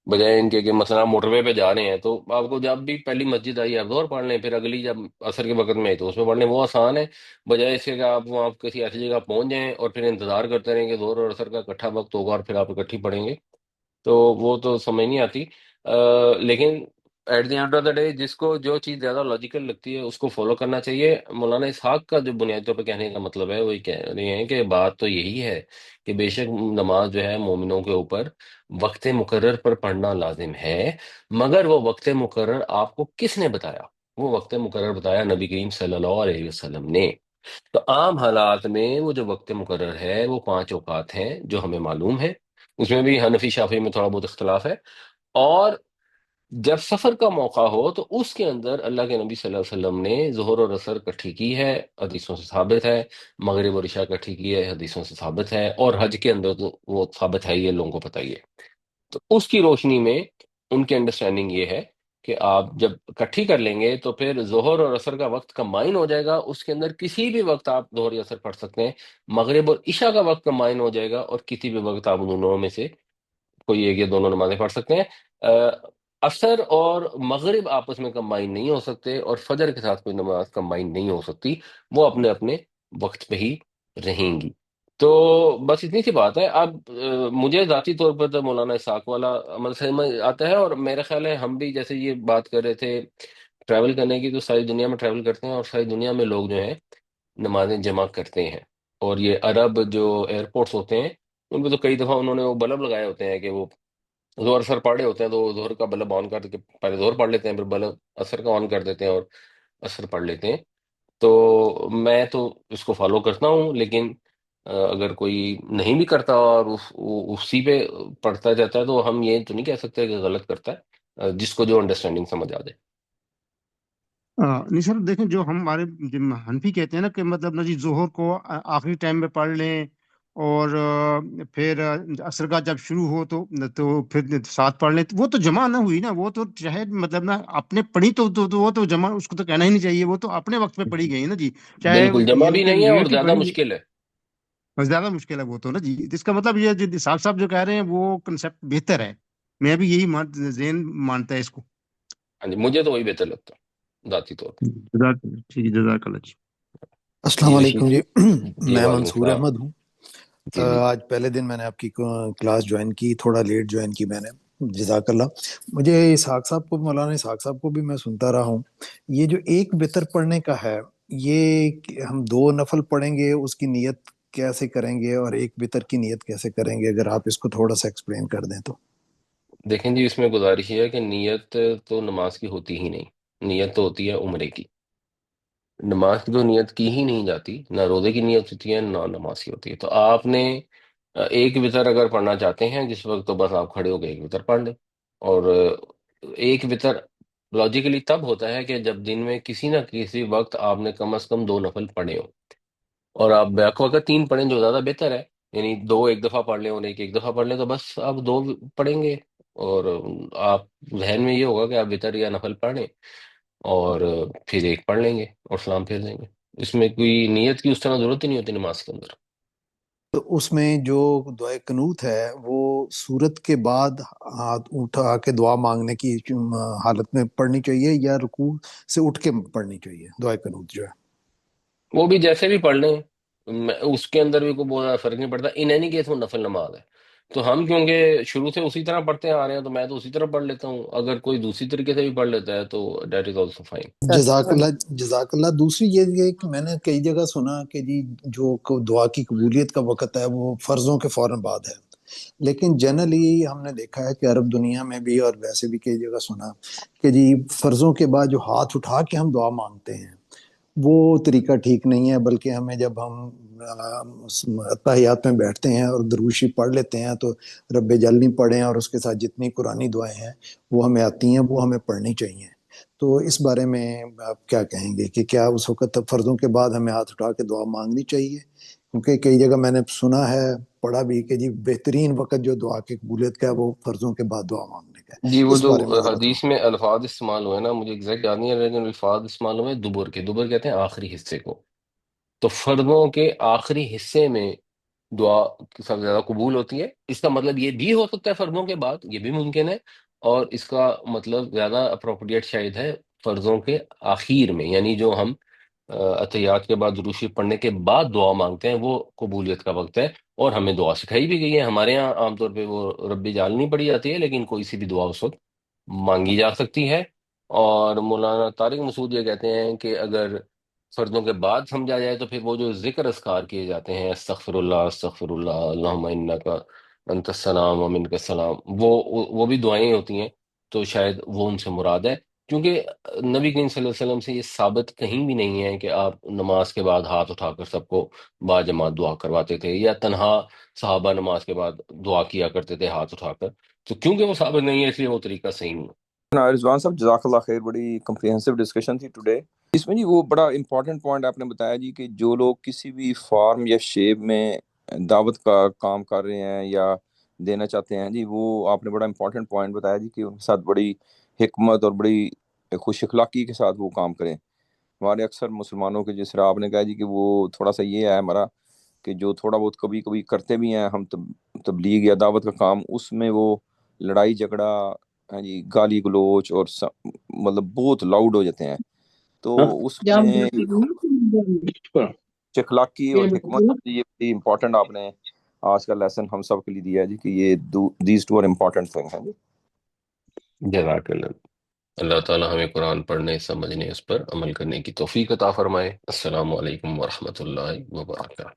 بجائے ان کے کہ مثلا موٹر وے پہ جا رہے ہیں تو آپ کو جب بھی پہلی مسجد آئی آپ ظہر پڑھ لیں، پھر اگلی جب عصر کے وقت میں آئی تو اس میں پڑھ لیں. وہ آسان ہے، بجائے اس کے کہ آپ وہاں کسی ایسی جگہ پہنچ جائیں اور پھر انتظار کرتے رہیں کہ ظہر اور عصر کا اکٹھا وقت ہوگا اور پھر آپ اکٹھی پڑھیں گے. تو وہ تو سمجھ نہیں آتی. لیکن at the end of the day جس کو جو چیز زیادہ لاجیکل لگتی ہے اس کو فالو کرنا چاہیے. مولانا اسحاق کا جو بنیادی طور پہ کہنے کا مطلب ہے وہ یہ کہہ رہے ہیں کہ بات تو یہی ہے کہ بے شک نماز جو ہے مومنوں کے اوپر وقت مقرر پر پڑھنا لازم ہے، مگر وہ وقت مقرر آپ کو کس نے بتایا؟ وہ وقت مقرر بتایا نبی کریم صلی اللہ علیہ وسلم نے. تو عام حالات میں وہ جو وقت مقرر ہے وہ 5 اوقات ہیں جو ہمیں معلوم ہے. اس میں بھی حنفی شافعی میں تھوڑا بہت اختلاف ہے. اور جب سفر کا موقع ہو تو اس کے اندر اللہ کے نبی صلی اللہ علیہ وسلم نے ظہر اور عصر اکٹھی کی ہے، حدیثوں سے ثابت ہے. مغرب اور عشاء اکٹھی کی ہے، حدیثوں سے ثابت ہے. اور حج کے اندر تو وہ ثابت ہے، یہ لوگوں کو پتہ ہی ہے. تو اس کی روشنی میں ان کی انڈرسٹینڈنگ یہ ہے کہ آپ جب اکٹھی کر لیں گے تو پھر ظہر اور عصر کا وقت کمبائن ہو جائے گا. اس کے اندر کسی بھی وقت آپ ظہر یا عصر پڑھ سکتے ہیں. مغرب اور عشاء کا وقت کمبائن ہو جائے گا اور کسی بھی وقت آپ دونوں میں سے کوئی ایک یا دونوں نمازیں پڑھ سکتے ہیں. عصر اور مغرب آپس میں کمبائن نہیں ہو سکتے، اور فجر کے ساتھ کوئی نماز کمبائن نہیں ہو سکتی، وہ اپنے اپنے وقت پہ ہی رہیں گی. تو بس اتنی سی بات ہے. اب مجھے ذاتی طور پر تو مولانا اسحاق والا عمل سمجھ آتا ہے، اور میرا خیال ہے ہم بھی جیسے یہ بات کر رہے تھے ٹریول کرنے کی، تو ساری دنیا میں ٹریول کرتے ہیں اور ساری دنیا میں لوگ جو ہیں نمازیں جمع کرتے ہیں. اور یہ عرب جو ایئرپورٹس ہوتے ہیں ان پہ تو کئی دفعہ انہوں نے وہ بلب لگائے ہوتے ہیں کہ وہ زہر اثر پڑھ رہے ہوتے ہیں تو وہ زہر کا بلب آن کر کے پہلے زہر پڑھ لیتے ہیں، پھر بلب اثر کا آن کر دیتے ہیں اور اثر پڑھ لیتے ہیں. تو میں تو اس کو فالو کرتا ہوں، لیکن اگر کوئی نہیں بھی کرتا اور اسی پہ پڑھتا جاتا ہے تو ہم یہ تو نہیں کہہ سکتے کہ غلط کرتا ہے. جس کو جو انڈرسٹینڈنگ سمجھ آ جائے. نہیں سر، دیکھیں جو ہمارے جو حنفی کہتے ہیں نا کہ مطلب نا جی ظہر کو آخری ٹائم میں پڑھ لیں، اور پھر عصر کا جب شروع ہو تو پھر ساتھ پڑھ لیں، تو وہ تو جمع نہ ہوئی نا. وہ تو چاہے مطلب نا اپنے پڑھی تو وہ تو جمع اس کو تو کہنا ہی نہیں چاہیے، وہ تو اپنے وقت پہ پڑھی گئی نا جی. چاہے بالکل جمع یہ بھی کہ نہیں ہے اور لیٹ ہی زیادہ پڑھی، مشکل ہے. بس زیادہ مشکل ہے وہ تو نا جی. اس کا مطلب یہ جو صاحب صاحب جو کہہ رہے ہیں وہ کنسیپٹ بہتر ہے. میں بھی یہی ذہن مانتا ہے اس کو. ہاں جی، مجھے تو وہی بہتر لگتا ہے ذاتی طور پہ. ٹھیک ہے، جزاک اللہ جی. السلام جی علیکم رشید. جی. جی میں وعلیکم منصور السلام. احمد ہوں. جی جی. آج پہلے دن میں نے آپ کی کلاس جوائن کی، تھوڑا لیٹ جوائن کی میں نے. جزاک اللہ. مجھے اسحاق صاحب کو، مولانا اسحاق صاحب کو بھی میں سنتا رہا ہوں. یہ جو ایک بتر پڑھنے کا ہے، یہ ہم 2 نفل پڑھیں گے، اس کی نیت کیسے کریں گے، اور ایک بتر کی نیت کیسے کریں گے؟ اگر آپ اس کو تھوڑا سا ایکسپلین کر دیں تو. دیکھیں جی، اس میں گزارش یہ ہے کہ نیت تو نماز کی ہوتی ہی نہیں. نیت تو ہوتی ہے عمرے کی. نماز کی تو نیت کی ہی نہیں جاتی، نہ روزے کی نیت ہوتی ہے نہ نماز کی ہوتی ہے. تو آپ نے ایک وطر اگر پڑھنا چاہتے ہیں جس وقت، تو بس آپ کھڑے ہو کے ایک وطر پڑھ لیں. اور ایک وطر لاجیکلی تب ہوتا ہے کہ جب دن میں کسی نہ کسی وقت آپ نے کم از کم 2 نفل پڑھے ہو. اور آپ بیک وقت 3 پڑھیں جو زیادہ بہتر ہے، یعنی 2 ایک دفعہ پڑھ لیں اور ایک دفعہ پڑھ لیں، تو بس آپ 2 پڑھیں گے. اور آپ ذہن میں یہ ہوگا کہ آپ وطر یا نفل پڑھیں اور پھر ایک پڑھ لیں گے اور سلام پھیر دیں گے. اس میں کوئی نیت کی اس طرح ضرورت ہی نہیں ہوتی نماز کے اندر. تو اس میں جو دعائے قنوت ہے وہ سورت کے بعد ہاتھ اٹھا کے دعا مانگنے کی حالت میں پڑھنی چاہیے یا رکوع سے اٹھ کے پڑھنی چاہیے دعائے قنوت جو ہے؟ وہ بھی جیسے بھی پڑھ لیں، اس کے اندر بھی کوئی بہت زیادہ فرق نہیں پڑتا، ان اینی کیس وہ نفل نماز ہے، تو ہم کیونکہ شروع سے اسی طرح پڑھتے آ رہے ہیں تو میں تو اسی طرح پڑھ لیتا ہوں، اگر کوئی دوسری طریقے سے بھی پڑھ لیتا ہے تو دیٹ از آلسو فائن۔ جزاک اللہ، جزاک اللہ۔ دوسری یہ ہے کہ میں نے کئی جگہ سنا کہ جی جو دعا کی قبولیت کا وقت ہے وہ فرضوں کے فوراً بعد ہے، لیکن جنرلی ہم نے دیکھا ہے کہ عرب دنیا میں بھی اور ویسے بھی کئی جگہ سنا کہ جی فرضوں کے بعد جو ہاتھ اٹھا کے ہم دعا مانگتے ہیں وہ طریقہ ٹھیک نہیں ہے، بلکہ ہمیں جب ہم اتحیات میں بیٹھتے ہیں اور دروشی پڑھ لیتے ہیں تو رب جلنی پڑھیں اور اس کے ساتھ جتنی قرآنی دعائیں ہیں وہ ہمیں آتی ہیں وہ ہمیں پڑھنی چاہیے۔ تو اس بارے میں آپ کیا کہیں گے کہ کیا اس وقت فرضوں کے بعد ہمیں ہاتھ اٹھا کے دعا مانگنی چاہیے؟ کیونکہ کئی جگہ میں نے سنا ہے، پڑھا بھی کہ جی بہترین وقت جو دعا کی قبولیت کا ہے وہ فرضوں کے بعد دعا مانگنے کا ہے۔ جی وہ اس جو بارے میں ذرا حدیث میں الفاظ استعمال ہوئے نا، مجھے ایگزیکٹ یاد نہیں ہے لیکن الفاظ استعمال ہوئے دبر کے، دبر کہتے ہیں آخری حصے کو، تو فرضوں کے آخری حصے میں دعا سب سے زیادہ قبول ہوتی ہے۔ اس کا مطلب یہ بھی ہو سکتا ہے فرضوں کے بعد، یہ بھی ممکن ہے، اور اس کا مطلب زیادہ اپروپریٹ شاید ہے فرضوں کے آخر میں، یعنی جو ہم اتحیات کے بعد دروشی پڑھنے کے بعد دعا مانگتے ہیں وہ قبولیت کا وقت ہے، اور ہمیں دعا سکھائی بھی گئی ہے۔ ہمارے ہاں عام طور پہ وہ رب جعلنی پڑھی جاتی ہے، لیکن کوئی سی بھی دعا اس وقت مانگی جا سکتی ہے۔ اور مولانا طارق مسعود یہ کہتے ہیں کہ اگر فرضوں کے بعد سمجھا جائے تو پھر وہ جو ذکر اذکار کیے جاتے ہیں، استغفر اللہ اللہم انک انت السلام و منک السلام، وہ بھی دعائیں ہوتی ہیں، تو شاید وہ ان سے مراد ہے، کیونکہ نبی کریم صلی اللہ علیہ وسلم سے یہ ثابت کہیں بھی نہیں ہے کہ آپ نماز کے بعد ہاتھ اٹھا کر سب کو باجماعت دعا کرواتے تھے، یا تنہا صحابہ نماز کے بعد دعا کیا کرتے تھے ہاتھ اٹھا کر، تو کیونکہ وہ ثابت نہیں ہے اس لیے وہ طریقہ صحیح نہیں ہے۔ رضوان صاحب جزاک اللہ خیر، بڑی کمپریہنسو ڈسکشن تھی ٹوڈے۔ اس میں جی وہ بڑا امپورٹنٹ پوائنٹ آپ نے بتایا جی کہ جو لوگ کسی بھی فارم یا شیپ میں دعوت کا کام کر رہے ہیں یا دینا چاہتے ہیں جی، وہ آپ نے بڑا امپورٹنٹ پوائنٹ بتایا جی کہ ان کے ساتھ بڑی حکمت اور بڑی خوش اخلاقی کے ساتھ وہ کام کریں۔ ہمارے اکثر مسلمانوں کے جس طرح آپ نے کہا جی کہ وہ تھوڑا سا یہ ہے ہمارا کہ جو تھوڑا بہت کبھی کبھی کرتے بھی ہیں ہم تبلیغ یا دعوت کا کام، اس میں وہ لڑائی جھگڑا، ہاں جی، گالی گلوچ اور مطلب بہت لاؤڈ ہو جاتے ہیں، تو اس میں اخلاقی اور حکمت، یہ بڑی امپورٹنٹ آپ نے آج کا لیسن ہم سب کے لیے دیا ہے جی کہ یہ these two are important thing ہیں جی۔ جزاک اللہ، اللہ تعالیٰ ہمیں قرآن پڑھنے، سمجھنے، اس پر عمل کرنے کی توفیق عطا فرمائے۔ السلام علیکم ورحمۃ اللہ وبرکاتہ۔